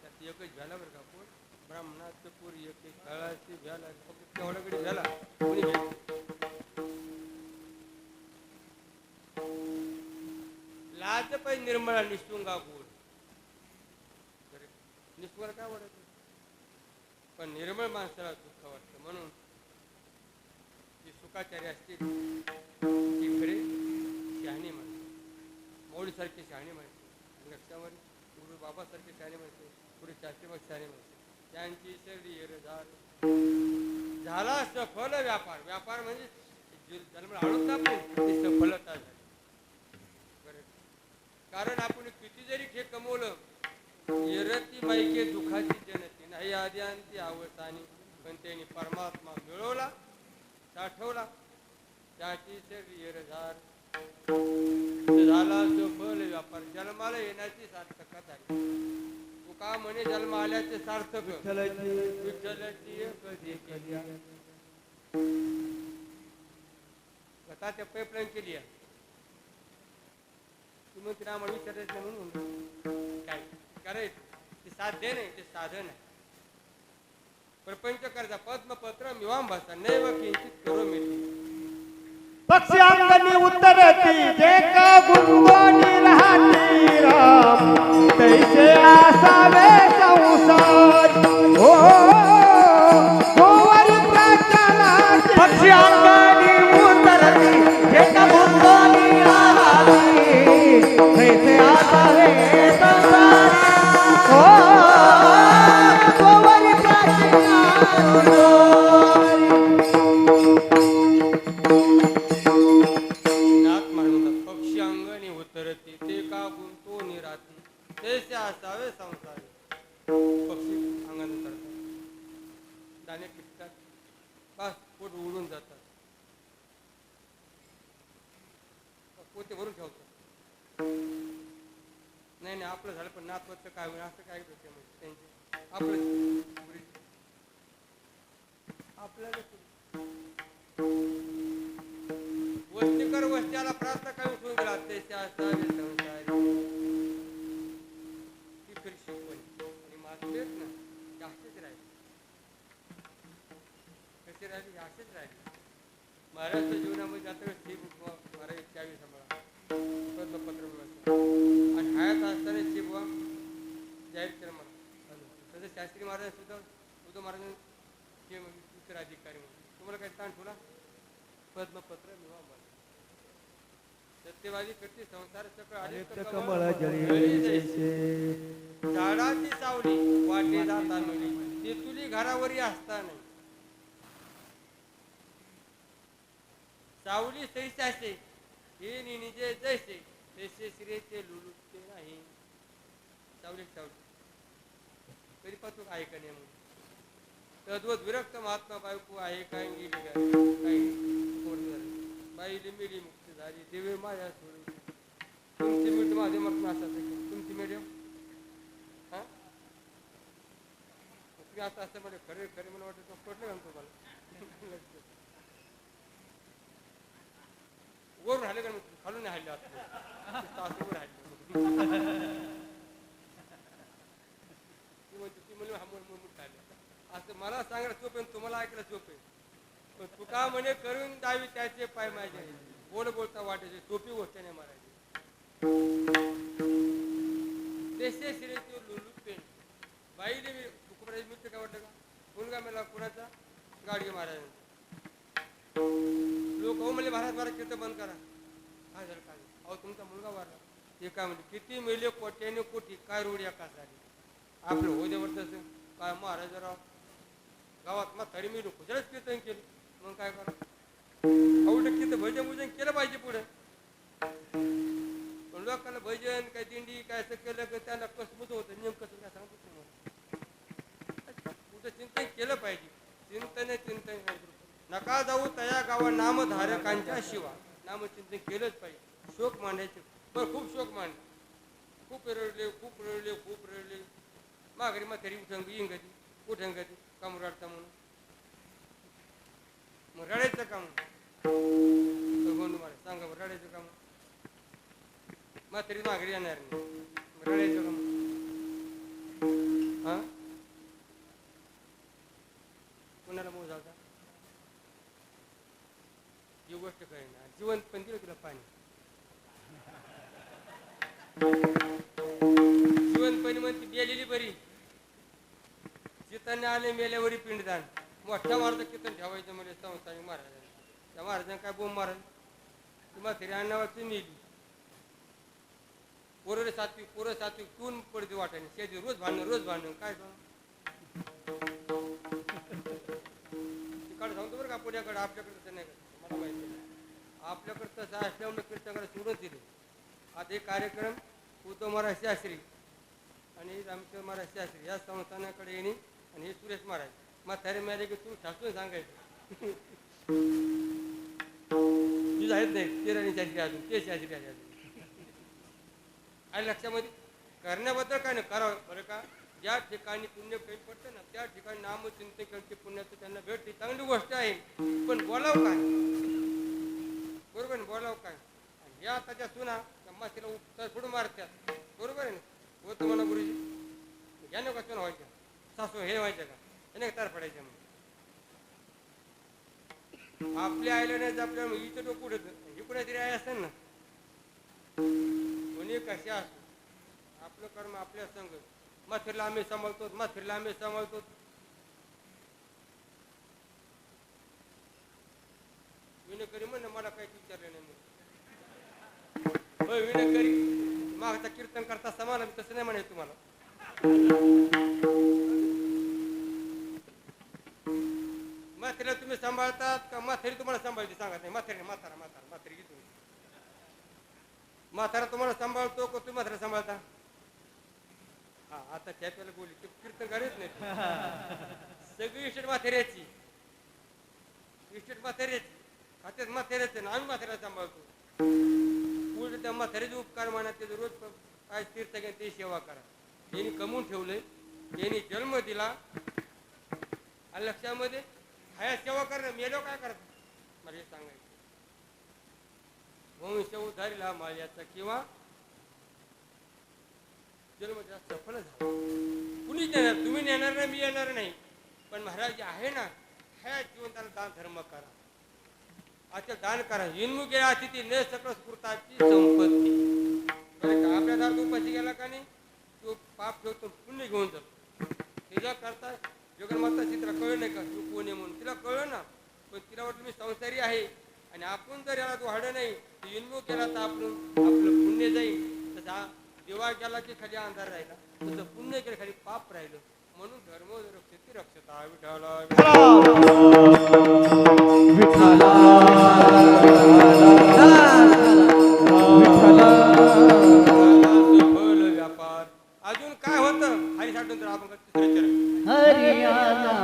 त्यात एकच झाला बरं का पोर ब्राह्मणाचं पोर एक एक काळाची झाला फक्त तेवढ्याकडे झाला कोणी घेतलं लाज पाय निर्मळा निष्ठुंगा गोड निष्ठुंगा काय वाटत पण निर्मळ माणसाला दुःख वाटतं म्हणून जी सुखाचारी असतील ती खरे शहाणी माणसं मौलीसारखी शहाणी माणसं लक्षावर गुरु बाबासारखी शहाणी माणसं पुढे शास्त्रीबाग शहाणी माणसं त्यांची शरीर झाला सफल व्यापार व्यापार म्हणजे जन्म हळूच ना ती सफलता झाली कारण आपण किती जरी खे कमवलं येरती माईके दुःखाची जनती नाही आधी अंती आवडतानी पण त्यांनी परमात्मा मिळवला साठवला त्याची शरीर झाला सफल व्यापार जन्माला येण्याची सार्थकता झाली तू का म्हणे जन्म आल्याचे सार्थक विठ्ठलाची कधी केली स्वतःच्या पाईपलाईन केली आहे तुम्ही तिला आम्हाला विचारायचं नाही म्हणून काय करायचं ते साध्य नाही ते साधन आहे प्रपंच करता पद्मपत्र मिवांभासा नैव किंचित करो मिळते पक्ष्यांगणी उतरती जे का गुंगोनी राहती राम तैसे आसावे संसार हो गोवरी प्राचनाची पक्षी अंगणी उतरती एका भूतोनी राहती कैसे आसावे संसार हो गोवरी प्राचनाची नाथ म्हणून पक्षी अंगणी उतरती ते का गुंतो निराती तैसे आसावे संसार पक्षी अंगण उतरतात दाणे पिकतात बस पोट उडून जातात पोते भरून ठेवतात नाही नाही आपलं झालं पण नातवचं काय होईल असं काय होते म्हणजे त्यांचे आपलं आपल्याला वस्तीकर वस्त्याला प्रार्थना काय उठून गेला त्याच्या असावे संसारी ती खरी शिकवण आणि माझं ना ते असेच राहिले कसे राहिले असेच राहिले महाराष्ट्र जीवनामध्ये जाता वेळेस ती बुवा महाराज 21 सांभाळा पद्मपत्र मिळालं आणि हयात असताना ती बुवा जाहीर केलं मला तसं शास्त्री महाराज सुद्धा उद्धव महाराजांचे उत्तराधिकारी म्हणून तुम्हाला काही ताण ठेवला पद्मपत्र मिळवा मला सत्यवादी करते संसार सकळ आदित्य कमळ झाडाची सावली वाटे जाता मिळली ती तुली घरावरी असता नाही सावली सैसाचे हे निजे जैसे तैसे श्रेचे लुलुते नाही सावली सावली कधी पाहतो आहे का नाही म्हणून तद्वत विरक्त महात्मा बायको आहे काय गेली काय काही बाई लिंबिली मुक्ती झाली देवे माया सोडली तुमची मीठ माझे मत नासा तुमची मीडियम हा तुम्ही आता असं म्हणजे खरे खरे मला वाटतं पडलं ना तुम्हाला वर राहिले का खालून नाही हल्ले असं वर राहिले ती म्हणली हा मुठ राहिले असं मला सांगायला चोप आहे तुम्हाला ऐकायला चोप आहे पण तुका म्हणे करून द्यावी त्याचे पाय माझे गोड बोलता वाटायचे सोपी गोष्ट नाही मारायची देशे शिरेचे लुलूत पेन बाईले तुकडे मित्र काय वाटतं का मुलगा मेला कुणाचा गाडी महाराजांचा लोक हो म्हणजे महाराज महाराज कीर्तन बंद करा काय झालं काय अहो तुमचा मुलगा वारला ते काय म्हणजे किती मेले कोट्याने कोटी काय रोड या का झाली आपलं हो देवर तसं काय महाराजराव गावात मग तरी मी खुशालच कीर्तन केलं मग काय करा आवडत भजन भुजन केलं पाहिजे पुढे. पण लोकांना भजन काय दिंडी काय असं केलं की त्यांना कसबूत होतं नेमकं काय सांगतो तुम्हाला. पुढे चिंतन केलं पाहिजे. चिंतन नका जाऊ तया गावा नामधारकांच्या शिवा. नामचिंतन केलंच पाहिजे. शोक मांडायचे पण खूप शोक मांडले. खूप रडले. माघारी म्हातारी इंगती उठंगती काम रडता म्हणून मग रडायचं काम सांगा रडायचं काम. म्हातारी माघारी येणार नाही रडायचं काम. हा कोणाला मोह झाला ही गोष्ट काही ना जिवंत पण दिलं तुला पाणी. जिवंतपणी म्हणते गेलेली बरी चिताने आले मेल्यावरी पिंडदान. मोठ्या महाराज कीर्तन ठेवायचं म्हणजे संस्थानिक महाराजांना. त्या महाराजांना काय बोंब मारायला ती म्हातारी अण्णावाची मेली. पोरं सात्विक तून पडते वाटाने शेती रोज भांडण काय तिकडे सांगतो बरं का पुण्याकडे. आपल्याकडे तसं नाही करत मला माहिती नाही. आपल्याकडे तसं असल्यामुळे कीर्तनाकडे सोडून दिले. आता एक कार्यक्रम उद्धव महाराज शास्त्री आणि रामचंद्र महाराज शास्त्री या संस्थानाकडे येणे आणि हे सुरेश महाराज म्हातारे मिळाले की तू ठासून सांगायचं तुझं आहेत नाही तेराणी शास्त्री अजून ते शास्त्री आहे अजून. आणि लक्षामध्ये करण्याबद्दल काय नाही करावं बरं का. ज्या ठिकाणी पुण्य काही पडतं ना त्या ठिकाणी नामचिंतन करते पुण्याचं त्यांना भेटते चांगली गोष्ट आहे. पण बोलावं काय बरोबर आहे बोलावं काय. आणि या आताच्या सुना म्हातीला उपचार सोडून मारतात बरोबर आहे ना. होतं म्हणा गुरुजी याने का सुना व्हायच्या सासू हे व्हायचं का याने तार पडायच्या मग आपल्या आईला नाही आपल्या इथं डोकं उडत ही कुणातरी आई असेल ना कोणी कशा असो आपलं कर्म आपल्या संग. म्हातीला आम्ही सांभाळतो. विनकरी म्हण मला काही विचारलं नाही होय विनकरी मागचा कीर्तन करता समान तसं नाही म्हणे तुम्हाला. म्हातारीला तुम्ही सांभाळतात का म्हातारी तुम्हाला सांभाळते सांगत नाही. म्हातारी घेतो म्हातारा तुम्हाला सांभाळतो का तुम्ही म्हातारा सांभाळता. हा आता त्याला बोलली ते कीर्तन करत नाही. सगळी इस्टेट म्हाताऱ्याची खात्यात म्हाताऱ्याचं ना आम्ही म्हाताऱ्याला सांभाळतो. पुढे त्या म्हाताऱ्याचे उपकार म्हणा त्याचं रोज काय तीर्थ घ्या ते सेवा करा. यांनी कमवून ठेवलंय यांनी जन्म दिला आणि लक्षामध्ये हाया सेवा करणं मेलो काय करत मला हे सांगायचं. वंश उधारीला माळ्याचा किंवा जन्म सफल झाला कुणीच येणार तुम्ही नेणार नाही मी येणार नाही. पण महाराज जे आहे ना ह्या जिवंताला दान धर्म करा. आता दान करा. हिनमुख गेला अतिथी न सकळ स्फूर्ताची संपत्ती. आपल्या दारात उपाशी गेला का नाही तो पाप ठेवतो पुण्य घेऊन जातो. तिला करता जगन्माता चित्रा कळलं नाही का तू कोण आहे म्हणून तिला कळलं ना. पण तिला वाटलं मी संसारी आहे आणि आपण जर याला वाढ नाही तर हिनमुख केला तर आपलं पुण्य जाईल. तसा देवा गेला की खाली अंधार राहिला तसं पुण्य केलं खाली पाप राहिलं. म्हणून धर्म रक्षती रक्षता व्यापार अजून काय होतं हरी साठून तर आपण तिसरं चरण हरियाणा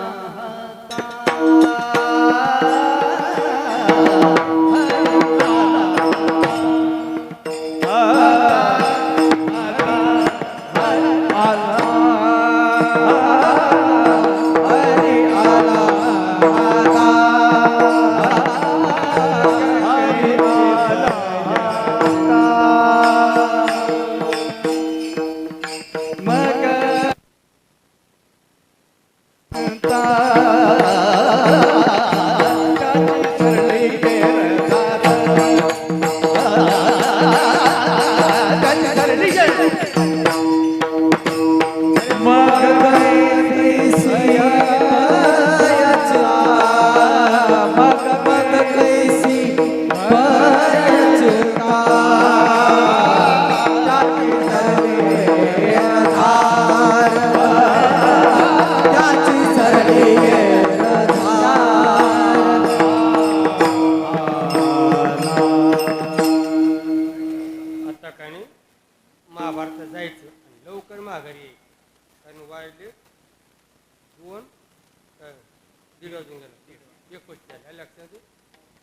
दीड वाजून गेला एक पस्ती आली लक्षात दे.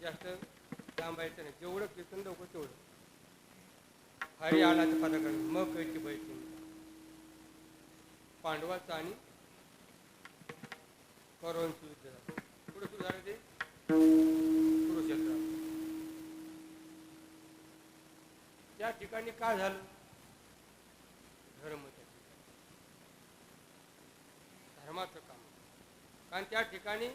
जास्त थांबायचं नाही जेवढं कीर्तन लवकर तेवढं हरी आला तर पदाकडे मग कैची बैठी पांडवाचं आणि कौरवांचं युद्ध झालं. पुढे सुरू झालं ते कुरुक्षेत्र. त्या ठिकाणी काय झालं धर्म त्या ठिकाणी धर्माचं काम कारण त्या ठिकाणी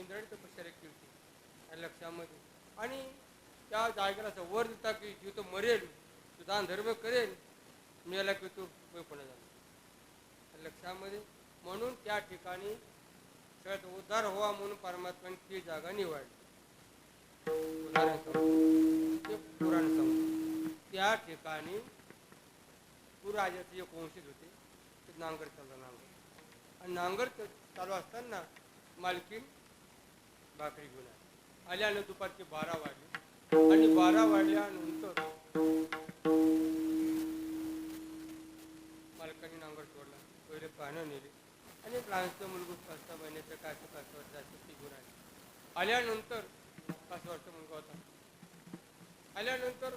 इंद्राणी तपश्चर्या केली होती लक्षामध्ये आणि त्या जागेला असं वर देता की जीव तो मरेल तो दान धर्म करेल मिळाला की तो पण झाला लक्षामध्ये. म्हणून त्या ठिकाणी सगळ्यात उद्धार व्हावा म्हणून परमात्म्याने ती जागा निवडली. उदाहरण सांगतो पुराण सांगतो त्या ठिकाणी पुराजाचे एक वंशीत होते ते नांगर चालला नांगर आणि नांगर चालू असताना मालकीन भाकरी घेऊन आल्यानं दुपारचे 12 वाजले आणि 12 वाजल्यानंतर मालकाने नांगर सोडला. पहिले पानं नेले आणि एक लहानसं मुलगा 5-6 महिन्याचं काय 5 वर्षाचं ती घेऊन आल्यानंतर 5 वर्ष मुलगा होता. आल्यानंतर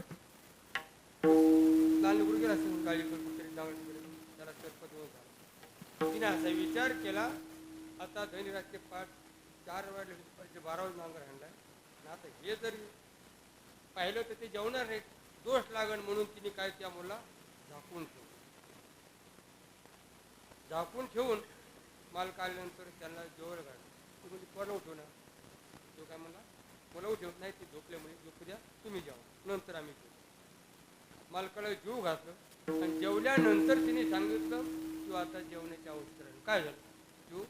लहान लेकरू गेला असेल गाडी कुठेतरी नांगर त्याला सरपत होऊन झाला. तिने असा विचार केला आता धनीराजचे 4 वाजले 12 वाजता नांगर आणलाय आता हे जरी पाहिलं तर ते जेवणार नाही दोष लागण म्हणून तिने काय त्या मुला झाकून ठेवून मालक आल्यानंतर त्यांना जवळ काढलं. तू म्हणजे कोणा उठवणार तो काय म्हणला मला उठवत नाही ते झोपले म्हणजे झोपू द्या तुम्ही जेवा नंतर आम्ही जेऊ. मालकाला जीव घातलं आणि जेवल्यानंतर तिने सांगितलं की आता जेवण्याची अवस्था राहील. काय झालं जीव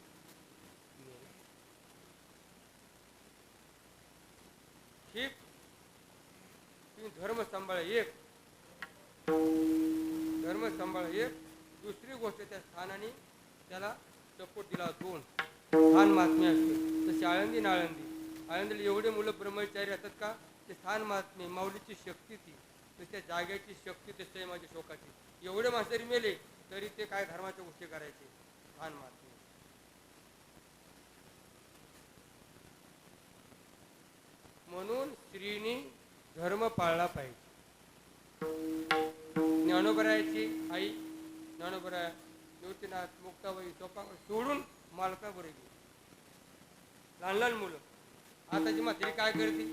ठीक तुम्ही धर्म सांभाळ एक धर्म सांभाळ एक दुसरी गोष्ट त्या स्थानाने त्याला सपोर्ट दिला 2 स्थान महात्म्य असते तसे आळंदी नाळंदी आळंदीला एवढे मुलं ब्रह्मचारी असतात का ते स्थान महात्म्य माऊलीची शक्ती ती त्या जाग्याची शक्ती ते माझ्या शोकाची एवढे माणसरी मेले तरी ते काय धर्माच्या गोष्टी करायचे स्थान महात्म्य. म्हणून स्त्रीनी धर्म पाळला पाहिजे. ज्ञानोबरायाची आई ज्ञानोबराया निवृत्तीनाथ मुक्ताबाई सोपा सोडून मालका बरोबर गेली. लहान मुलं आताची म्हातारी काय करते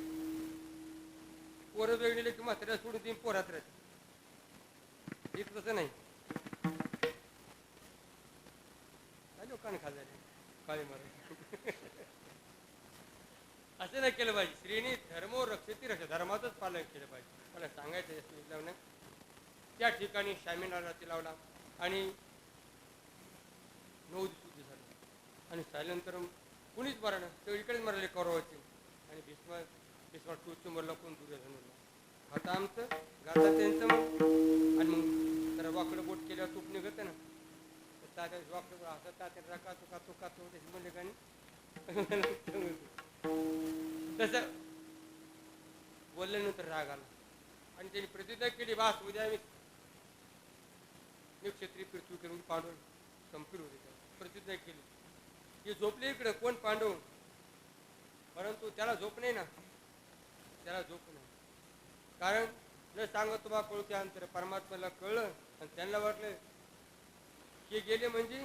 पोरं वेगळे की म्हाताऱ्या सोडून ती पोरात राहते. एक तसं नाही काय लोकांना खाल्ले काळी मारा असं नाही केलं पाहिजे. स्त्रीने धर्म रक्षती रक्षा धर्माचंच पालन केलं पाहिजे. मला सांगायचं त्या ठिकाणी स्वामीनारायण लावला आणि 9 दिवस झाले आणि त्यानंतर कुणीच मरण ते इकडेच मरले कौरवाचे आणि भीष्मा टूचं मरला कोण दुर्योधन मरला आता आमचं गाता त्यांचं मग आणि मग जरा वाकडं बोट केल्यावर तूप निघत ना तात्या वाकडं असं तात्या का तो त्याची म्हणले का तसं बोलल्यानंतर राग आला आणि त्यांनी प्रतिज्ञा केली बास उद्या मी क्षत्रिय पृथ्वी करून पांडव संपीर होते प्रतिज्ञा केली की झोपले इकडे कोण पांडव परंतु त्याला झोप नाही ना त्याला झोप नाही कारण न सांगत तुम्हाला कळू त्यानंतर परमात्म्याला कळलं आणि त्यांना वाटलं की गेले म्हणजे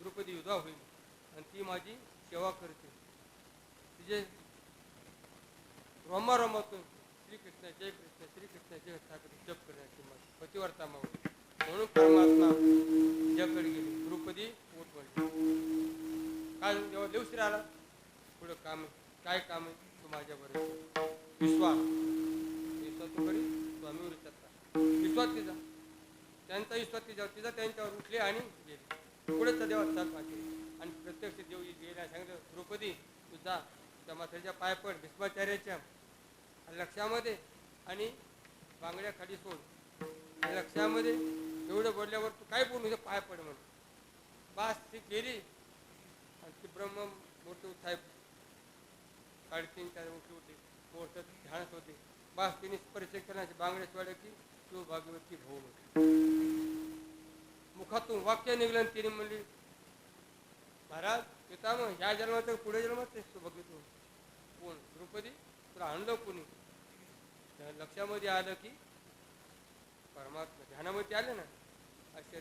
द्रौपदी युद्धा होईल आणि ती माझी सेवा करते तिचे रोमातून श्रीकृष्ण जय कृष्ण श्रीकृष्ण जय ठाकर जप करण्याची पतिवर्ता मावली म्हणून परमात्मा जगाकडे गेली द्रौपदी पोट पडली. काय जेव्हा देवश्री आला पुढं काम काय काम आहे तू माझ्याबरोबर विश्वास तू करी स्वामीवर विश्वास तिचा त्यांचा विश्वास तिचा त्यांच्यावर उठले आणि गेले पुढेच देवा चाल पाहिजे आणि प्रत्यक्ष देव गेला सांगितलं द्रौपदी तुझा त्या माथ्याच्या पाय पड भीष्माचार्याच्या लक्षामध्ये आणि बांगड्या खाली सोड लक्षामध्ये एवढं बोलल्यावर तू काय बोलू पाय पड म्हणून बास ती गेली आणि ती ब्रह्ममूर्ती साहेब 3:30 उठली होती मोठं ध्यानच होते बास तिने परिचय करण्याची बांगड्या सोडल्या की तू भागवती भाऊ मुखातून वाक्य निघलं आणि तिने म्हणली महाराज पितामह ह्या जन्मात पुढे जन्मात बघितलं कोण द्रौपदी तुला आणलं कोणी त्या लक्षामध्ये आलं की परमात्मा ध्यानामध्ये आले ना असे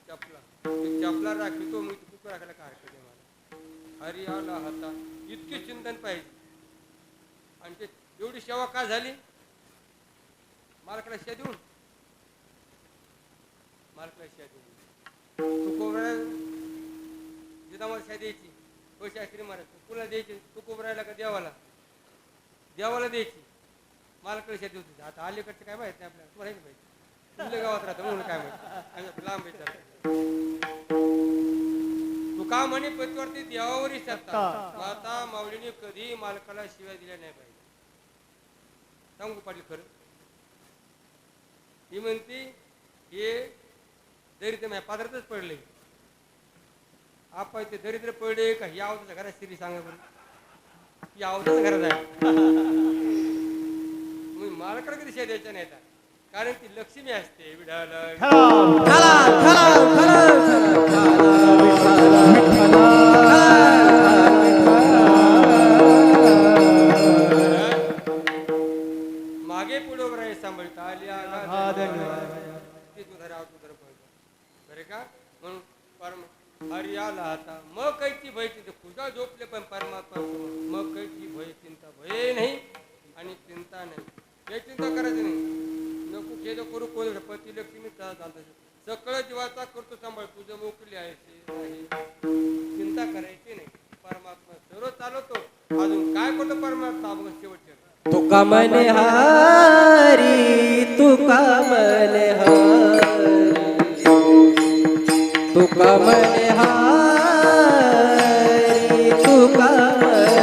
चपला राखतो मी कुकर राखायला काय हरकत आहे मला हरी आला हाता इतके चिंतन पाहिजे आणि ते एवढी सेवा का झाली मालकाला शिया देऊन तुकोबरा जितामाला शिया द्यायची पैसे आश्री मारायचं पुन्हा द्यायची तुकोबरायला का देवाला द्यायची मालकाला शिया देऊ आता अलीकडचं काय माहित नाही आपल्याला तुम्हाला माहिती तुमच्या गावात राहतं म्हणून काय माहिती लांब विचार तू का म्हणे पतीवरती देवावरही सत्ता माता माऊलीने कधी मालकाला शिव्या दिल्या नाही पाहिजे सांगू पाटील खरं ही म्हणती हे दरिद्र माझ्या पादरातच पडले आपण ते दरिद्र पडले का या आवताच्या घरात श्री सांगा बरं या आवताच्या घरात आहे मी मालकाला कधी शिव्या द्यायच्या नाही कारण ती लक्ष्मी असते विढाल मागे पुढे उभं राहील सांभाळता आली ती तू धरा तू धर बरे का म्हणून परम हरी आला आता मग कैची भय चिंता खुदा झोपले पण परमात्मा मग कैची भय चिंता भय नाही आणि चिंता नाही हे चिंता करायची नाही नको खेद करू कोण पती लक्ष्मी चालत सगळं जीवाचा करतो सांभाळ तुझं मोकळी आहे चिंता करायची नाही परमात्मा सर्व चालवतो अजून काय करतो परमात्मा मग शेवटच्या तुका म्हणे हरी तुका म्हणे हरी तुका म्हणे हरी तुका म्हणे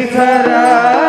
सरली